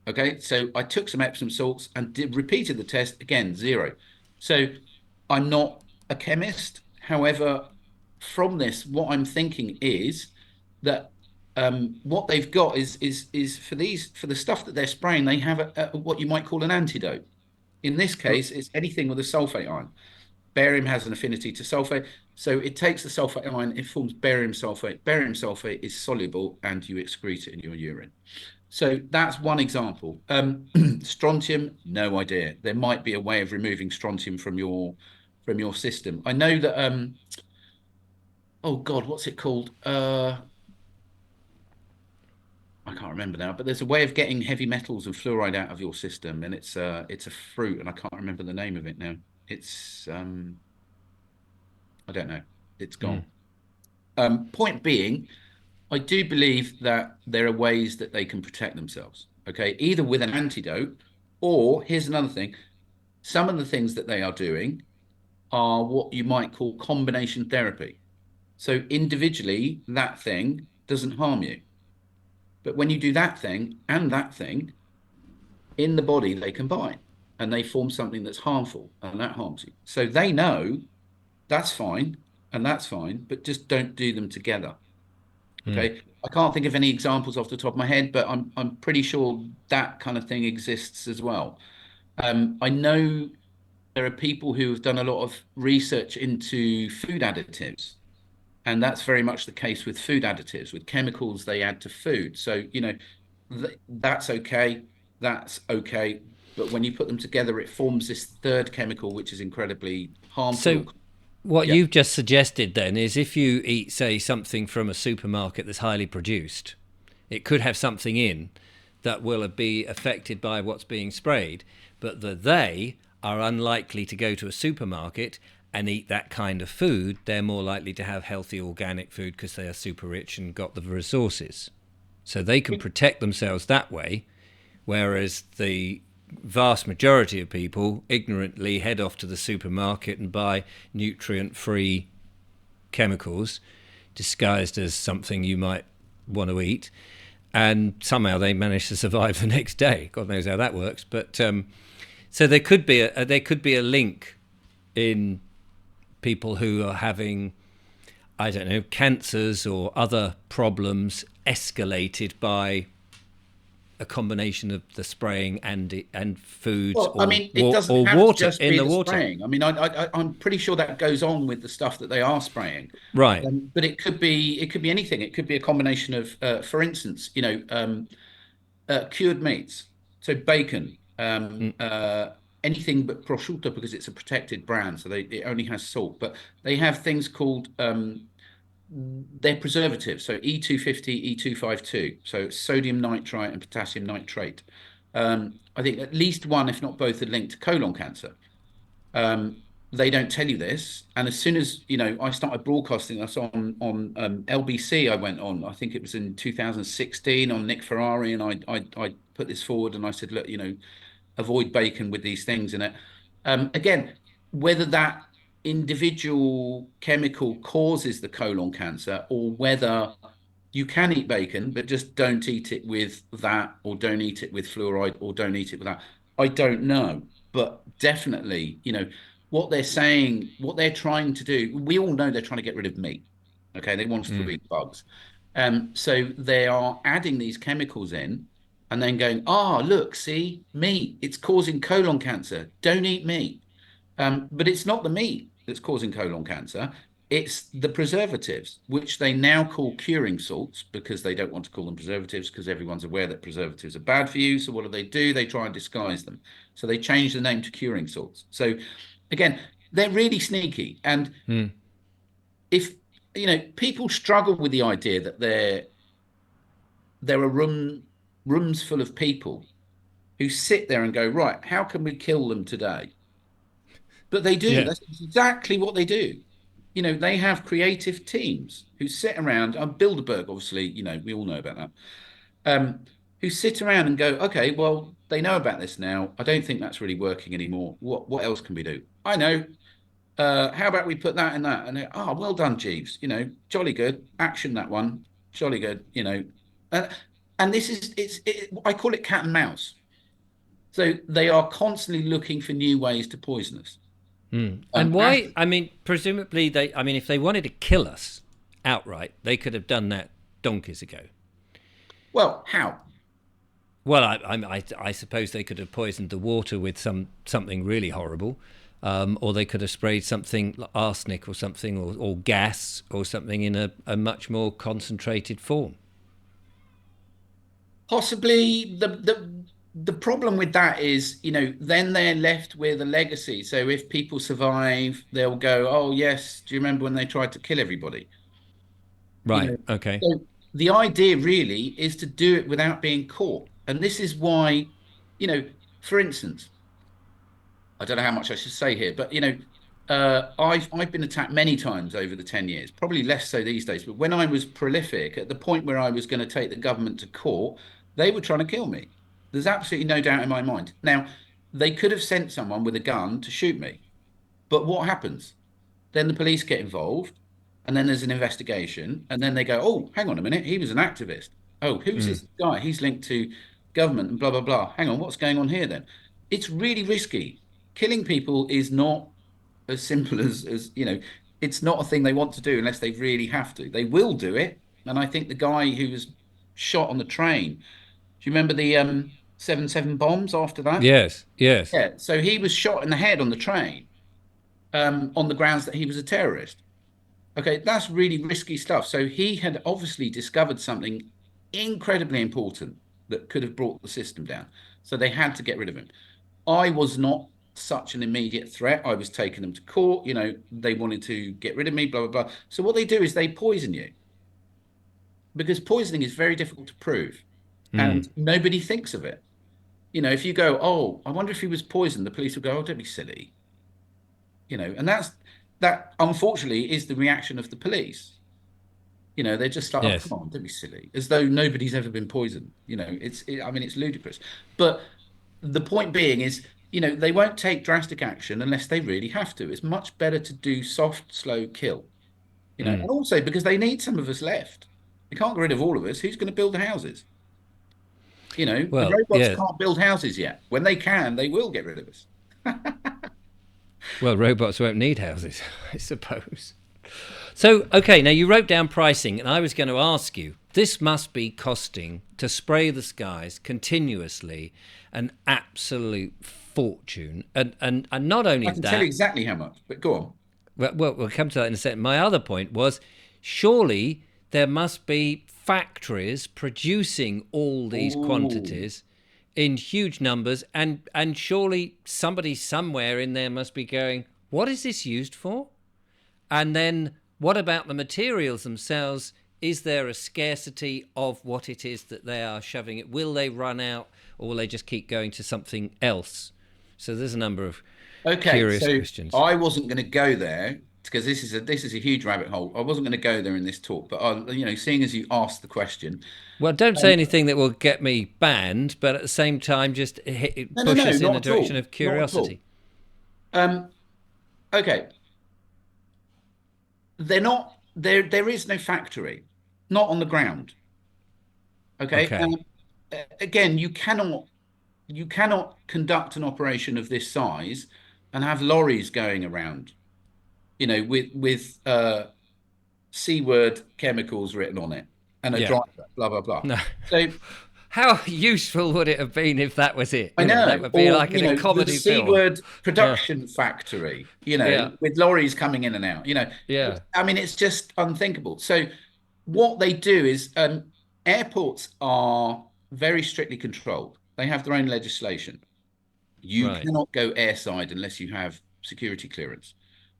B: Okay, so I took some Epsom salts and repeated the test again, zero. So I'm not a chemist. However, from this, what I'm thinking is that what they've got is for the stuff that they're spraying, they have what you might call an antidote. In this case, it's anything with a sulfate ion. Barium has an affinity to sulfate, so it takes the sulfate ion, it forms barium sulfate. Barium sulfate is soluble, and you excrete it in your urine. So that's one example. Strontium, no idea. There might be a way of removing strontium from your system. I know that oh God, what's it called? I can't remember now, but there's a way of getting heavy metals and fluoride out of your system, and it's a fruit, and I can't remember the name of it now. It's I don't know. It's
A: Mm.
B: gone. Point being, I do believe that there are ways that they can protect themselves. Okay, either with an antidote, or here's another thing: some of the things that they are doing are what you might call combination therapy. So individually, that thing doesn't harm you. But when you do that thing in the body, they combine and they form something that's harmful and that harms you. So they know that's fine and that's fine, but just don't do them together.
A: Mm.
B: Okay. I can't think of any examples off the top of my head, but I'm pretty sure that kind of thing exists as well. I know there are people who have done a lot of research into food additives. And that's very much the case with food additives, with chemicals they add to food. So, that's okay. That's okay. But when you put them together, it forms this third chemical, which is incredibly harmful.
A: So what
B: Yeah.
A: you've just suggested then is if you eat, say, something from a supermarket that's highly produced, it could have something in that will be affected by what's being sprayed, but that they are unlikely to go to a supermarket and eat that kind of food. They're more likely to have healthy organic food because they are super rich and got the resources. So they can protect themselves that way, whereas the vast majority of people ignorantly head off to the supermarket and buy nutrient-free chemicals disguised as something you might want to eat, and somehow they manage to survive the next day. God knows how that works. But so there could be a link in people who are having, I don't know, cancers or other problems escalated by a combination of the spraying and foods
B: Well, I mean, it doesn't
A: or
B: have to
A: water
B: just
A: in
B: be
A: the
B: the
A: water.
B: spraying. I mean, I'm pretty sure that goes on with the stuff that they are spraying.
A: Right.
B: But it could be anything. It could be a combination of, for instance, cured meats, so bacon, anything but prosciutto because it's a protected brand, so it only has salt. But they have things called they're preservatives, so E250, E252, so sodium nitrite and potassium nitrate. I think at least one, if not both, are linked to colon cancer. Um, they don't tell you this, and as soon as I started broadcasting us on LBC, I went on. I think it was in 2016 on Nick Ferrari, and I put this forward, and I said, look, avoid bacon with these things in it. Again, whether that individual chemical causes the colon cancer or whether you can eat bacon, but just don't eat it with that, or don't eat it with fluoride, or don't eat it with that. I don't know. But definitely, what they're saying, what they're trying to do, we all know they're trying to get rid of meat. Okay, they want us to eat bugs. So they are adding these chemicals in and then going, look, see, meat, it's causing colon cancer. Don't eat meat. But it's not the meat that's causing colon cancer. It's the preservatives, which they now call curing salts because they don't want to call them preservatives because everyone's aware that preservatives are bad for you. So what do? They try and disguise them. So they change the name to curing salts. So again, they're really sneaky. And if people struggle with the idea that there are rooms full of people who sit there and go, right, how can we kill them today? But they do.
A: Yeah.
B: That's exactly what they do. They have creative teams who sit around. Bilderberg, obviously, we all know about that. Who sit around and go, okay, well, they know about this now. I don't think that's really working anymore. What else can we do? I know. How about we put that in that? And well done, Jeeves. Jolly good. Action that one. Jolly good. Uh, and this is I call it cat and mouse. So they are constantly looking for new ways to poison us.
A: And
B: As
A: why? I mean, presumably they. I mean, if they wanted to kill us outright, they could have done that donkeys ago.
B: well, how?
A: Well, I suppose they could have poisoned the water with something really horrible, or they could have sprayed something like arsenic or something, or gas or something in a much more concentrated form.
B: Possibly the problem with that is, then they're left with a legacy. So if people survive, they'll go, oh yes, do you remember when they tried to kill everybody? You
A: Right.
B: know,
A: Okay.
B: so the idea really is to do it without being caught. And this is why, you know, for instance, I don't know how much I should say here, but I've been attacked many times over the 10 years, probably less so these days. But when I was prolific, at the point where I was going to take the government to court, they were trying to kill me. There's absolutely no doubt in my mind. Now, they could have sent someone with a gun to shoot me, but what happens? Then the police get involved, and then there's an investigation, and then they go, "Oh, hang on a minute, he was an activist. Oh, who's this guy? He's linked to government and blah blah blah. Hang on, what's going on here then?" It's really risky. Killing people is not as simple as. It's not a thing they want to do unless they really have to. They will do it, and I think the guy who was shot on the train. Do you remember the 7/7 bombs after that?
A: Yes. Yes.
B: Yeah, so he was shot in the head on the train on the grounds that he was a terrorist. Okay, that's really risky stuff. So he had obviously discovered something incredibly important that could have brought the system down. So they had to get rid of him. I was not such an immediate threat. I was taking them to court. They wanted to get rid of me, blah, blah, blah. So what they do is they poison you because poisoning is very difficult to prove and nobody thinks of it. If you go, oh, I wonder if he was poisoned, the police will go, oh, don't be silly. And that unfortunately is the reaction of the police. They're just like, oh, come
A: Yes.
B: on, don't be silly, as though nobody's ever been poisoned. I mean, it's ludicrous. But the point being is, they won't take drastic action unless they really have to. It's much better to do soft, slow kill, and
A: Mm.
B: also because they need some of us left. They can't get rid of all of us. Who's going to build the houses? The
A: Well,
B: robots
A: yeah.
B: can't build houses yet. When they can, they will get rid of us.
A: Well, robots won't need houses, I suppose. So, okay, now you wrote down pricing, and I was going to ask you, this must be costing to spray the skies continuously an absolute fortune. And not only
B: I can tell you
A: that,
B: exactly how much, but go on.
A: well, we'll come to that in a second. My other point was surely there must be factories producing all these
B: Oh,
A: quantities in huge numbers, and surely somebody somewhere in there must be going, what is this used for? And then what about the materials themselves? Is there a scarcity of what it is that they are shoving it? Will they run out, or will they just keep going to something else? So there's a number of
B: okay.
A: curious
B: So
A: questions.
B: I wasn't going to go there because this is a huge rabbit hole. I wasn't going to go there in this talk, but seeing as you asked the question,
A: Well, don't say
B: um,
A: anything that will get me banned, but at the same time, just
B: no, no,
A: push
B: no,
A: us in a
B: not at
A: direction
B: all,
A: of
B: not at all.
A: curiosity.
B: Um, okay, they're not there. There is no factory, not on the ground. Okay.
A: Okay.
B: Again, you cannot conduct an operation of this size and have lorries going around, with C word chemicals written on it and a
A: Yeah.
B: driver, blah blah blah.
A: No.
B: So
A: How useful would it have been if that was it?
B: I
A: That
B: know,
A: would be
B: or
A: like in a
B: the
A: comedy
B: C
A: film.
B: word
A: Yeah.
B: production factory,
A: Yeah.
B: with lorries coming in and out.
A: Yeah.
B: I mean, it's just unthinkable. So what they do is, airports are very strictly controlled. They have their own legislation. You
A: Right.
B: cannot go airside unless you have security clearance.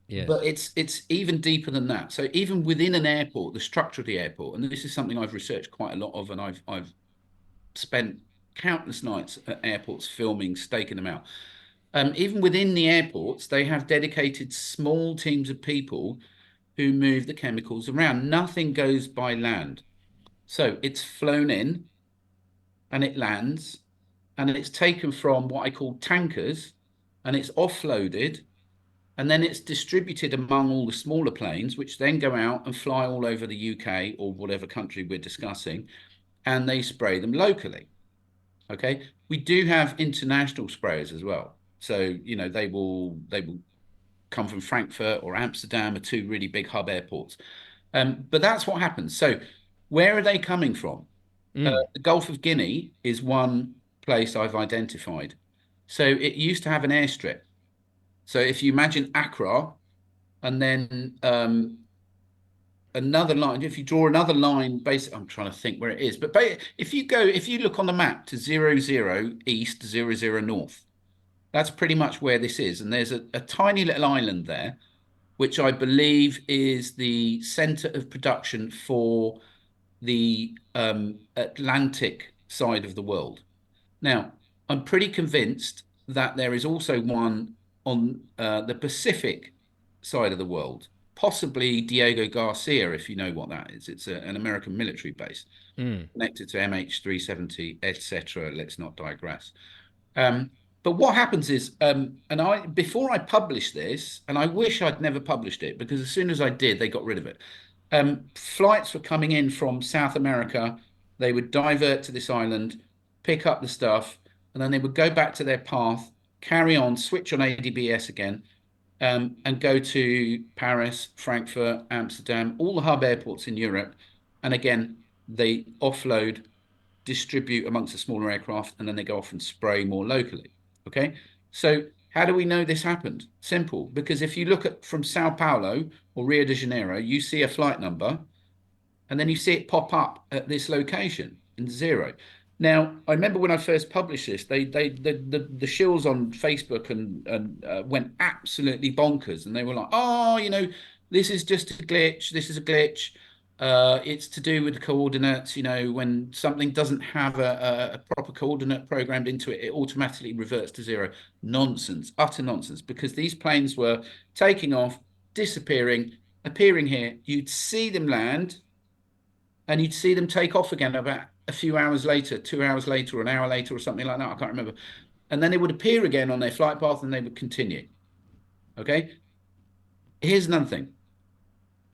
A: Yes.
B: But it's even deeper than that. So even within an airport, the structure of the airport, and this is something I've researched quite a lot of, and I've spent countless nights at airports filming, staking them out. Even within the airports, they have dedicated small teams of people who move the chemicals around. Nothing goes by land. So it's flown in and it lands and it's taken from what I call tankers and it's offloaded and then it's distributed among all the smaller planes, which then go out and fly all over the UK or whatever country we're discussing, and they spray them locally. Okay, we do have international sprayers as well. So they will come from Frankfurt or Amsterdam, are two really big hub airports. But that's what happens. So where are they coming from?
A: Mm.
B: The Gulf of Guinea is one place I've identified. So it used to have an airstrip. So if you imagine Accra and then another line, if you draw another line, basically, I'm trying to think where it is, but if you look on the map to 00 east, 00 north, that's pretty much where this is. And there's a tiny little island there, which I believe is the center of production for the Atlantic side of the world. Now, I'm pretty convinced that there is also one on the Pacific side of the world, possibly Diego Garcia, if you know what that is. It's an American military base
A: Mm.
B: connected to MH370, etc. Let's not digress. Um, but what happens is, and I before I published this, and I wish I'd never published it because as soon as I did, they got rid of it. Flights were coming in from South America. They would divert to this island, pick up the stuff, and then they would go back to their path, carry on, switch on ADBS again, and go to Paris, Frankfurt, Amsterdam, all the hub airports in Europe. And again, they offload, distribute amongst the smaller aircraft, and then they go off and spray more locally. Okay. So how do we know this happened? Simple, because if you look at from Sao Paulo or Rio de Janeiro, you see a flight number and then you see it pop up at this location in zero. Now, I remember when I first published this, the shills on Facebook and went absolutely bonkers, and they were like, "Oh, this is just a glitch. This is a glitch. It's to do with the coordinates. When something doesn't have a proper coordinate programmed into it, it automatically reverts to zero." Nonsense, utter nonsense, because these planes were taking off, disappearing, appearing here. You'd see them land and you'd see them take off again about a few hours later, 2 hours later, or an hour later, or something like that. I can't remember. and then they would appear again on their flight path and they would continue. Okay. Here's another thing.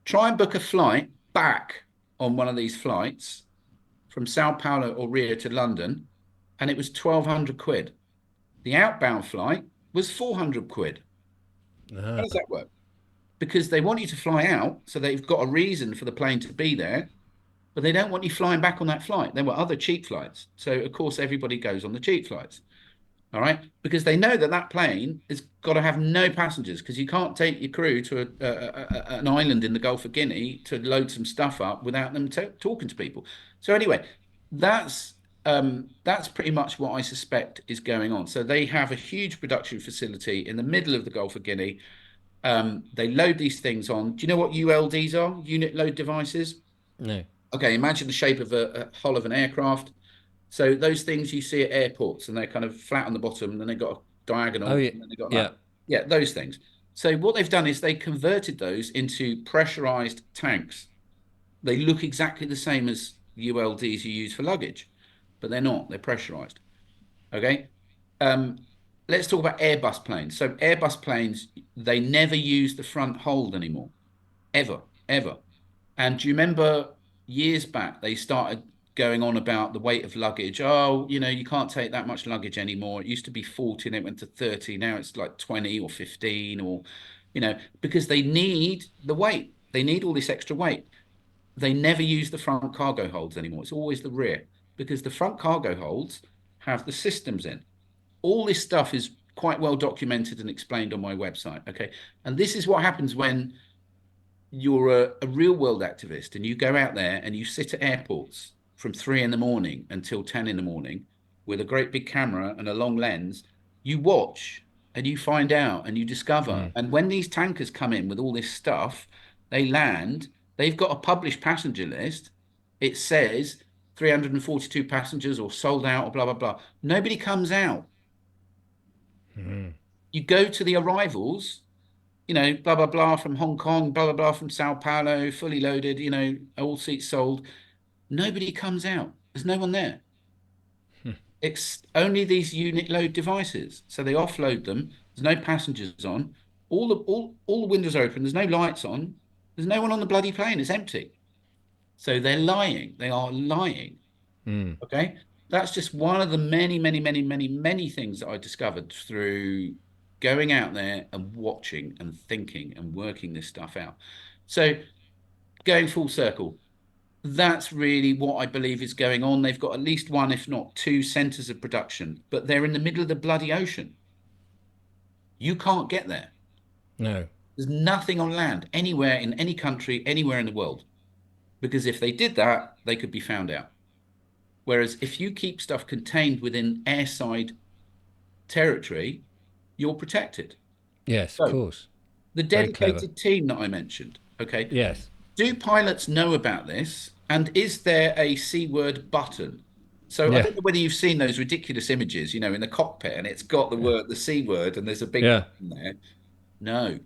B: Try and book a flight back on one of these flights from Sao Paulo or Rio to London, and it was 1,200 quid. The outbound flight was 400 quid. How does
A: Ah,
B: that work? Because they want you to fly out, so they've got a reason for the plane to be there, but they don't want you flying back on that flight. There were other cheap flights. So, of course, everybody goes on the cheap flights. All right. Because they know that that plane has got to have no passengers because you can't take your crew to an island in the Gulf of Guinea to load some stuff up without them talking to people. So, anyway, that's that's pretty much what I suspect is going on. So they have a huge production facility in the middle of the Gulf of Guinea. They load these things on. Do you know what ULDs are? Unit load devices.
A: no.
B: Okay, imagine the shape of a hull of an aircraft. So those things you see at airports, and they're kind of flat on the bottom, and then they've got a
A: Oh,
B: diagonal,
A: yeah.
B: and then they've got
A: Yeah.
B: that. Yeah, those things. So what they've done is they converted those into pressurized tanks. They look exactly the same as ULDs you use for luggage, but they're not. They're pressurized. Okay. Um, let's talk about Airbus planes. So Airbus planes, they never use the front hold anymore, ever, ever. And do you remember years back, they started going on about the weight of luggage? Oh, you can't take that much luggage anymore. It used to be 40 and it went to 30. Now it's like 20 or 15 because they need the weight. They need all this extra weight. They never use the front cargo holds anymore. It's always the rear because the front cargo holds have the systems in. All this stuff is quite well documented and explained on my website. Okay. And this is what happens when you're a real world activist and you go out there and you sit at airports from 3 in the morning until 10 in the morning with a great big camera and a long lens, you watch and you find out and you discover.
A: Mm.
B: And when these tankers come in with all this stuff, they land, they've got a published passenger list. It says 342 passengers or sold out or blah, blah, blah. Nobody comes out.
A: Mm.
B: You go to the arrivals, blah, blah, blah from Hong Kong, blah, blah, blah from Sao Paulo, fully loaded, all seats sold. Nobody comes out. There's no one there. It's only these unit load devices. So they offload them. There's no passengers on. All the windows are open. There's no lights on. There's no one on the bloody plane. It's empty. So they're lying. They are lying.
A: Mm.
B: Okay. That's just one of the many, many, many, many, many things that I discovered through going out there and watching and thinking and working this stuff out. So going full circle, that's really what I believe is going on. They've got at least one, if not two, centers of production, but they're in the middle of the bloody ocean. You can't get there.
A: No.
B: There's nothing on land anywhere in any country, anywhere in the world. Because if they did that, they could be found out. Whereas if you keep stuff contained within airside territory, you're protected.
A: Yes, of
B: So
A: course.
B: the
A: Very clever.
B: dedicated team that I mentioned, okay,
A: Yes.
B: do pilots know about this? And is there a C word button? So I
A: Yeah.
B: don't know whether you've seen those ridiculous images, in the cockpit, and it's got
A: Yeah.
B: the C word, and there's a big
A: Yeah.
B: button there. No,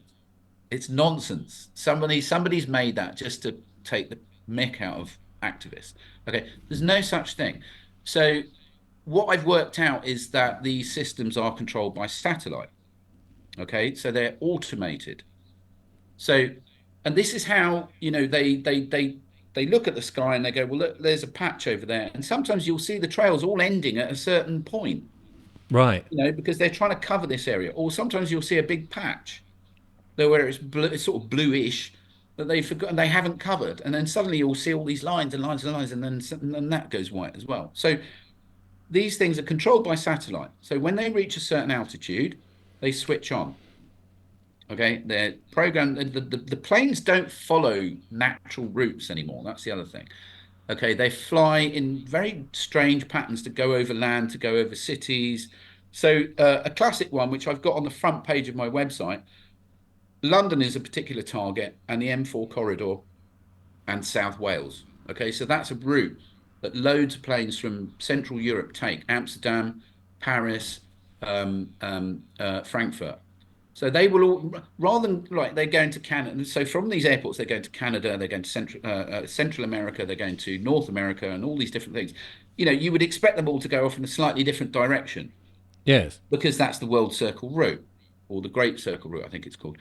B: it's nonsense. Somebody's made that just to take the mick out of activists. Okay, there's no such thing. So what I've worked out is that these systems are controlled by satellite. Okay, so they're automated. So, and this is how, they look at the sky and they go, well, look, there's a patch over there. And sometimes you'll see the trails all ending at a certain point,
A: Right.
B: because they're trying to cover this area. Or sometimes you'll see a big patch there where it's blue, it's sort of bluish that they've forgotten they haven't covered. And then suddenly you'll see all these lines and lines and lines, and then that goes white as well. So these things are controlled by satellite. So when they reach a certain altitude, they switch on. Okay, they're programmed. The planes don't follow natural routes anymore. That's the other thing. Okay, they fly in very strange patterns to go over land, to go over cities. So a classic one, which I've got on the front page of my website, London is a particular target, and the M4 corridor and South Wales. Okay, so that's a route that loads of planes from Central Europe take: Amsterdam, Paris, Frankfurt. So they will all, rather than like they're going to Canada. So from these airports, they're going to Canada, they're going to Central America, they're going to North America, and all these different things. You would expect them all to go off in a slightly different direction.
A: Yes.
B: because that's the World Circle route, or the Great Circle route, I think it's called.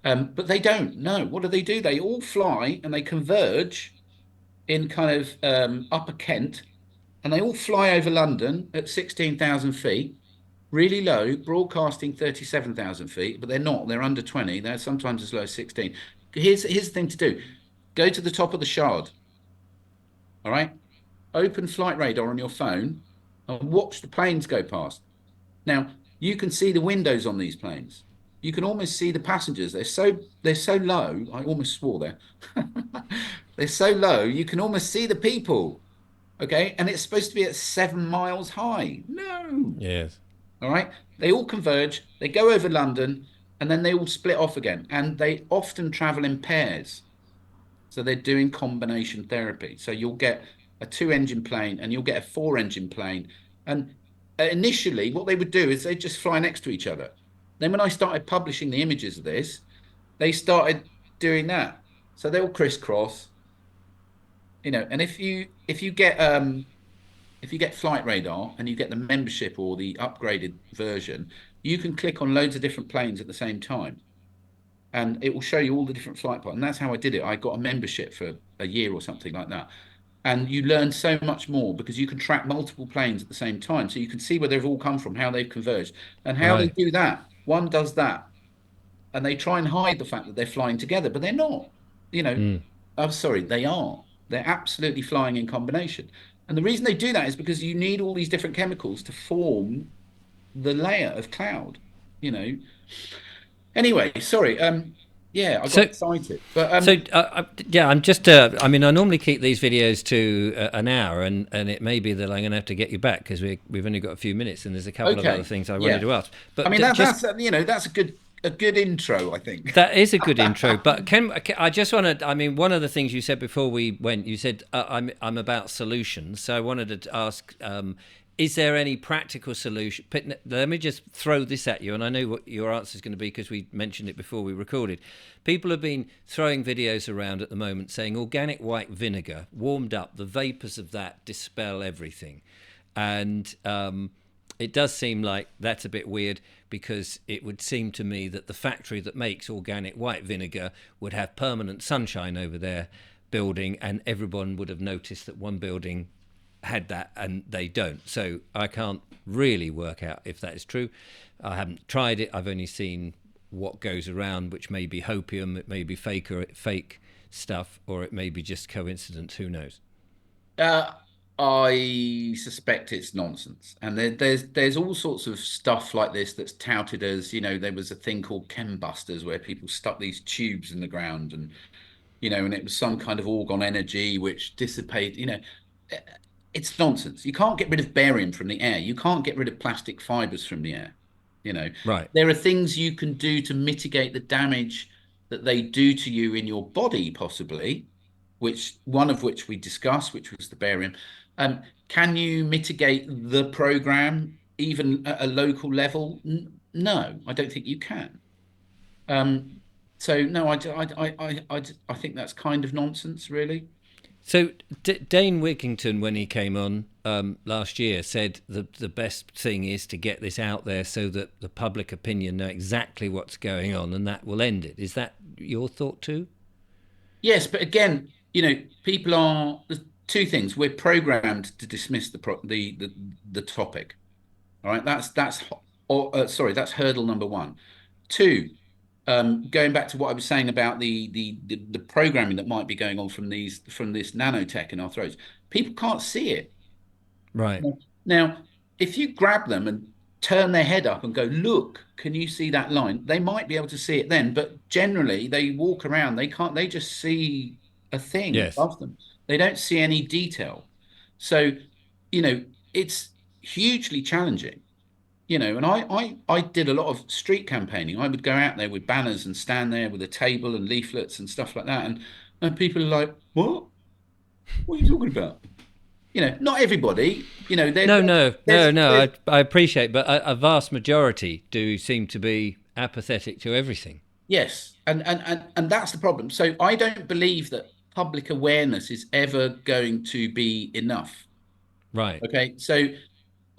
B: But they don't. No. What do? They all fly and they converge in kind of Upper Kent, and they all fly over London at 16,000 feet, really low, broadcasting 37,000 feet, but they're not. They're under 20. They're sometimes as low as 16. Here's the thing to do: go to the top of the Shard. All right, open flight radar on your phone and watch the planes go past. Now, you can see the windows on these planes. You can almost see the passengers. They're so low. I almost swore there. They're so low, you can almost see the people. Okay. And it's supposed to be at 7 miles high. No.
A: Yes.
B: All right. They all converge, they go over London, and then they all split off again. And they often travel in pairs. So they're doing combination therapy. So you'll get a two-engine plane and you'll get a four-engine plane. And initially, what they would do is they'd just fly next to each other. Then when I started publishing the images of this, they started doing that. So they'll crisscross, and if you get flight radar and you get the membership or the upgraded version, you can click on loads of different planes at the same time and it will show you all the different flight paths. And that's how I did it. I got a membership for a year or something like that. And you learn so much more because you can track multiple planes at the same time. So you can see where they've all come from, how they've converged, and how they
A: Right.
B: do that. One does that, and they try and hide the fact that they're flying together, but they're not. You know,
A: Mm.
B: I'm sorry, they are. They're absolutely flying in combination. And the reason they do that is because you need all these different chemicals to form the layer of cloud, you know. Anyway, sorry. Yeah, I got
A: So,
B: excited. But
A: yeah, I'm just. I mean, I normally keep these videos to an hour, and it may be that I'm going to have to get you back because we've only got a few minutes, and there's a couple of other
B: okay.
A: things I wanted
B: Yeah.
A: to ask.
B: I
A: But
B: mean
A: just
B: that's a good intro, I think.
A: that is a good intro. But I just want to? I mean, one of the things you said before we went, you said I'm about solutions. So I wanted to ask. Is there any practical solution? Let me just throw this at you, and I know what your answer is going to be because we mentioned it before we recorded. People have been throwing videos around at the moment saying organic white vinegar, warmed up, the vapours of that dispel everything. And it does seem like that's a bit weird because it would seem to me that the factory that makes organic white vinegar would have permanent sunshine over their building, and everyone would have noticed that one building had that and they don't. So I can't really work out if that is true. I haven't tried it. I've only seen what goes around, which may be hopium, it may be fake stuff, or it may be just coincidence. Who knows?
B: Uh, I suspect it's nonsense, and there's all sorts of stuff like this that's touted as, there was a thing called chembusters where people stuck these tubes in the ground, and it was some kind of orgone energy which dissipate. It's nonsense. You can't get rid of barium from the air. You can't get rid of plastic fibers from the air. You know,
A: Right.
B: there are things you can do to mitigate the damage that they do to you in your body, possibly, which one of which we discussed, which was the barium. Can you mitigate the program even at a local level? No, I don't think you can. Um, so no, I think that's kind of nonsense, really.
A: So Dane Wigington, when he came on last year, said the best thing is to get this out there so that the public opinion know exactly what's going on, and that will end it. Is that your thought too?
B: Yes, but again, people are there's two things. We're programmed to dismiss the topic. All right, that's hurdle number one. Two, going back to what I was saying about the programming that might be going on from this nanotech in our throats, people can't see it.
A: Right.
B: Now, if you grab them and turn their head up and go, look, can you see that line? They might be able to see it then, but generally they walk around, they can't, they just see a thing
A: Yes.
B: above them. They don't see any detail. So, it's hugely challenging. And I did a lot of street campaigning. I would go out there with banners and stand there with a table and leaflets and stuff like that. And people are like, what? What are you talking about? Not everybody,
A: No, no, no,
B: there's,
A: no.
B: there's
A: I appreciate, but a vast majority do seem to be apathetic to everything.
B: yes, and that's the problem. So I don't believe that public awareness is ever going to be enough.
A: Right.
B: Okay, so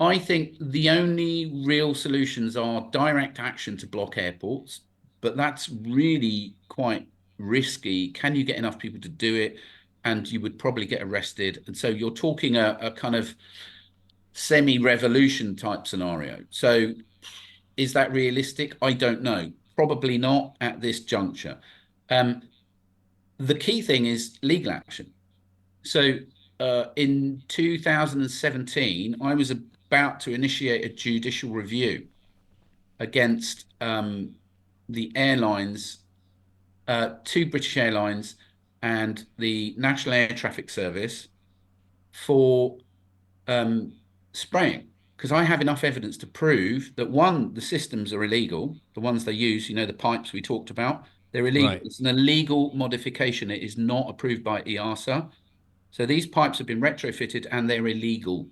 B: I think the only real solutions are direct action to block airports, but that's really quite risky. Can you get enough people to do it? And you would probably get arrested. And so you're talking a kind of semi-revolution type scenario. So is that realistic? I don't know. Probably not at this juncture. Um, the key thing is legal action. So in 2017, I was about to initiate a judicial review against the airlines, two British Airlines and the National Air Traffic Service for um, spraying. Because I have enough evidence to prove that one, the systems are illegal, the ones they use, the pipes we talked about, they're illegal.
A: Right.
B: It's an illegal modification. It is not approved by EASA. So these pipes have been retrofitted and they're illegal.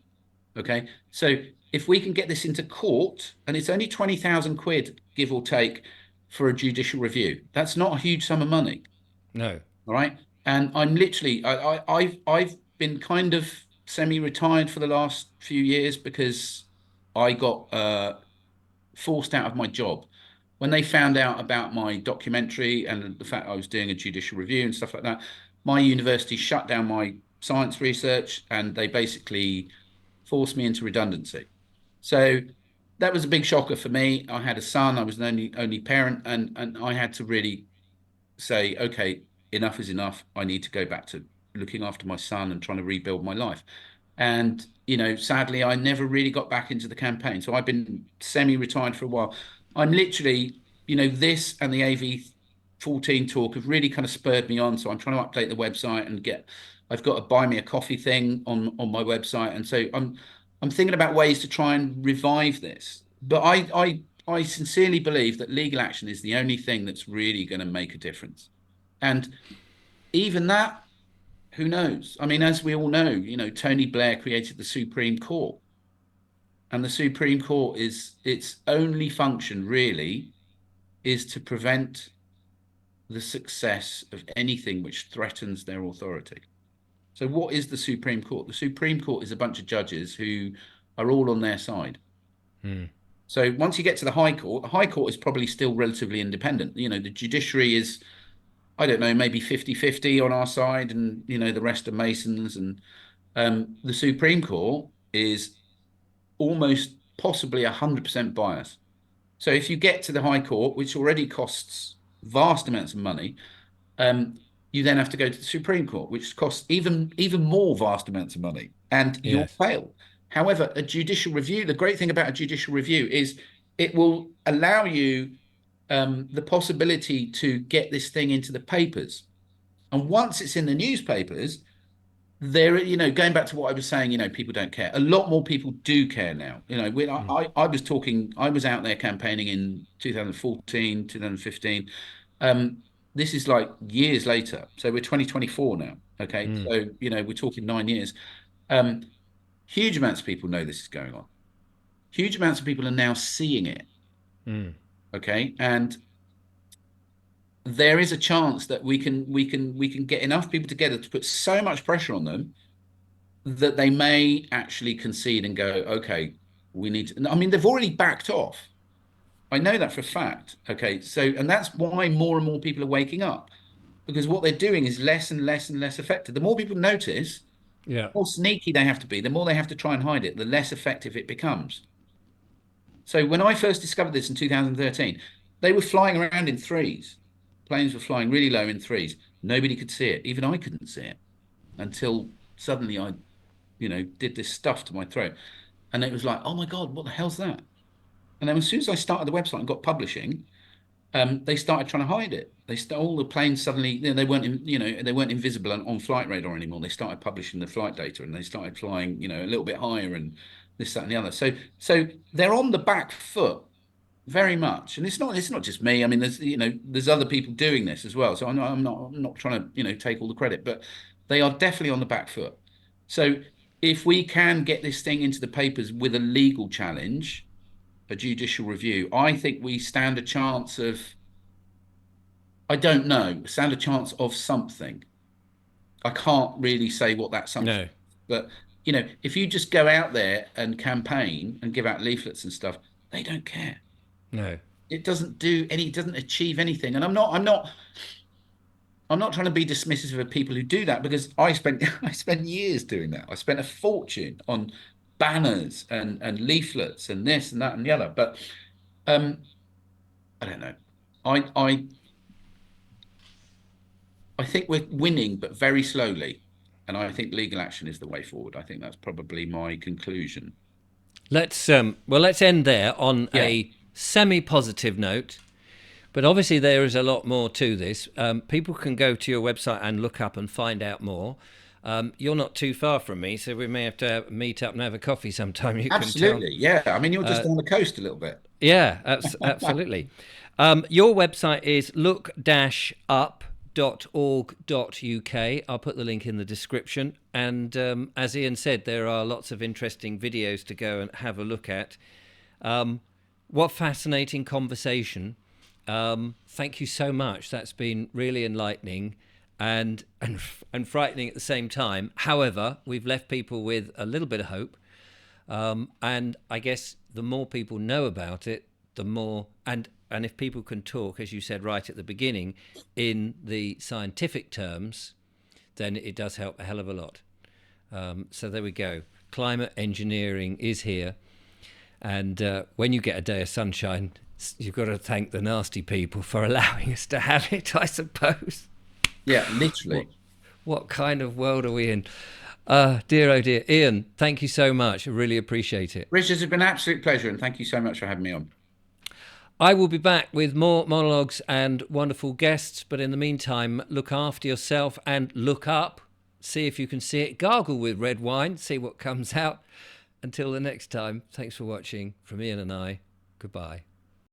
B: Okay. So if we can get this into court, and it's only 20,000 quid, give or take, for a judicial review, that's not a huge sum of money.
A: No.
B: All right. And I'm literally, I've been kind of semi-retired for the last few years because I got forced out of my job. When they found out about my documentary and the fact I was doing a judicial review and stuff like that, my university shut down my science research and they basically forced me into redundancy. So that was a big shocker for me. I had a son, I was an only parent, and I had to really say, okay, enough is enough. I need to go back to looking after my son and trying to rebuild my life. And, sadly, I never really got back into the campaign. So I've been semi-retired for a while. I'm literally, this and the AV14 talk have really kind of spurred me on. So I'm trying to update the website and I've got a buy me a coffee thing on my website. And so I'm thinking about ways to try and revive this. But I sincerely believe that legal action is the only thing that's really going to make a difference. And even that, who knows? I mean, as we all know, Tony Blair created the Supreme Court, and the Supreme Court is its only function really is to prevent the success of anything which threatens their authority. So, what is the Supreme Court? The Supreme Court is a bunch of judges who are all on their side.
A: Mm.
B: So, once you get to the High Court is probably still relatively independent. The judiciary is, I don't know, maybe 50-50 on our side, and the rest are Masons. And the Supreme Court is almost possibly 100% biased. So if you get to the High Court, which already costs vast amounts of money, um, you then have to go to the Supreme Court, which costs even more vast amounts of money, and you'll
A: Yes.
B: fail. However, a judicial review, the great thing about a judicial review is it will allow you the possibility to get this thing into the papers. And once it's in the newspapers, going back to what I was saying, people don't care. A lot more people do care now. When
A: Mm.
B: I was out there campaigning in 2014, 2015. This is like years later. So we're 2024 now. Okay.
A: Mm.
B: So, we're talking 9 years. Um, Huge amounts of people know this is going on. Huge amounts of people are now seeing it.
A: Mm.
B: Okay. And there is a chance that we can get enough people together to put so much pressure on them that they may actually concede and go, okay, we need to. I mean, they've already backed off. I know that for a fact. Okay. So, and that's why more and more people are waking up because what they're doing is less and less and less effective. The more people notice,
A: Yeah.
B: the more sneaky they have to be, the more they have to try and hide it, the less effective it becomes. So, when I first discovered this in 2013, they were flying around in threes. Planes were flying really low in threes. Nobody could see it. Even I couldn't see it until suddenly I did this stuff to my throat. And it was like, oh my God, what the hell's that? And then as soon as I started the website and got publishing, they started trying to hide it. All the planes suddenly, they weren't, they weren't invisible on flight radar anymore. They started publishing the flight data and they started flying, a little bit higher and this, that, and the other. So they're on the back foot very much. And it's not just me. I mean, there's other people doing this as well. So I'm not trying to, take all the credit, but they are definitely on the back foot. So if we can get this thing into the papers with a legal challenge, a judicial review, I think we stand a chance of, I don't know, stand a chance of something. I can't really say what that something
A: No.
B: is, but if you just go out there and campaign and give out leaflets and stuff, they don't care.
A: No.
B: It doesn't achieve anything. And I'm not trying to be dismissive of people who do that, because I spent years doing that. I spent a fortune on banners and leaflets and this and that and the other. But um, I don't know. I I I think we're winning, but very slowly. And I think legal action is the way forward. I think that's probably my conclusion.
A: Let's end there on
B: Yeah,
A: a semi-positive note. But obviously, there is a lot more to this. People can go to your website and look up and find out more. You're not too far from me, so we may have to meet up and have a coffee sometime. You can tell.
B: absolutely. Yeah. I mean, you're just on the coast a little bit.
A: Yeah, absolutely. Your website is look-up.org.uk. I'll put the link in the description. And as Ian said, there are lots of interesting videos to go and have a look at. What fascinating conversation. Thank you so much. That's been really enlightening and frightening at the same time. However, we've left people with a little bit of hope. And I guess the more people know about it, the more, and if people can talk, as you said right at the beginning, in the scientific terms, then it does help a hell of a lot. So there we go. Climate engineering is here. And when you get a day of sunshine, you've got to thank the nasty people for allowing us to have it, I suppose.
B: Yeah, literally.
A: What kind of world are we in? Dear, oh dear. Ian, thank you so much. I really appreciate it.
B: Richard, it's been an absolute pleasure. And thank you so much for having me on.
A: I will be back with more monologues and wonderful guests. But in the meantime, look after yourself and look up. See if you can see it. Gargle with red wine. See what comes out. Until the next time, thanks for watching. From Ian and I, goodbye.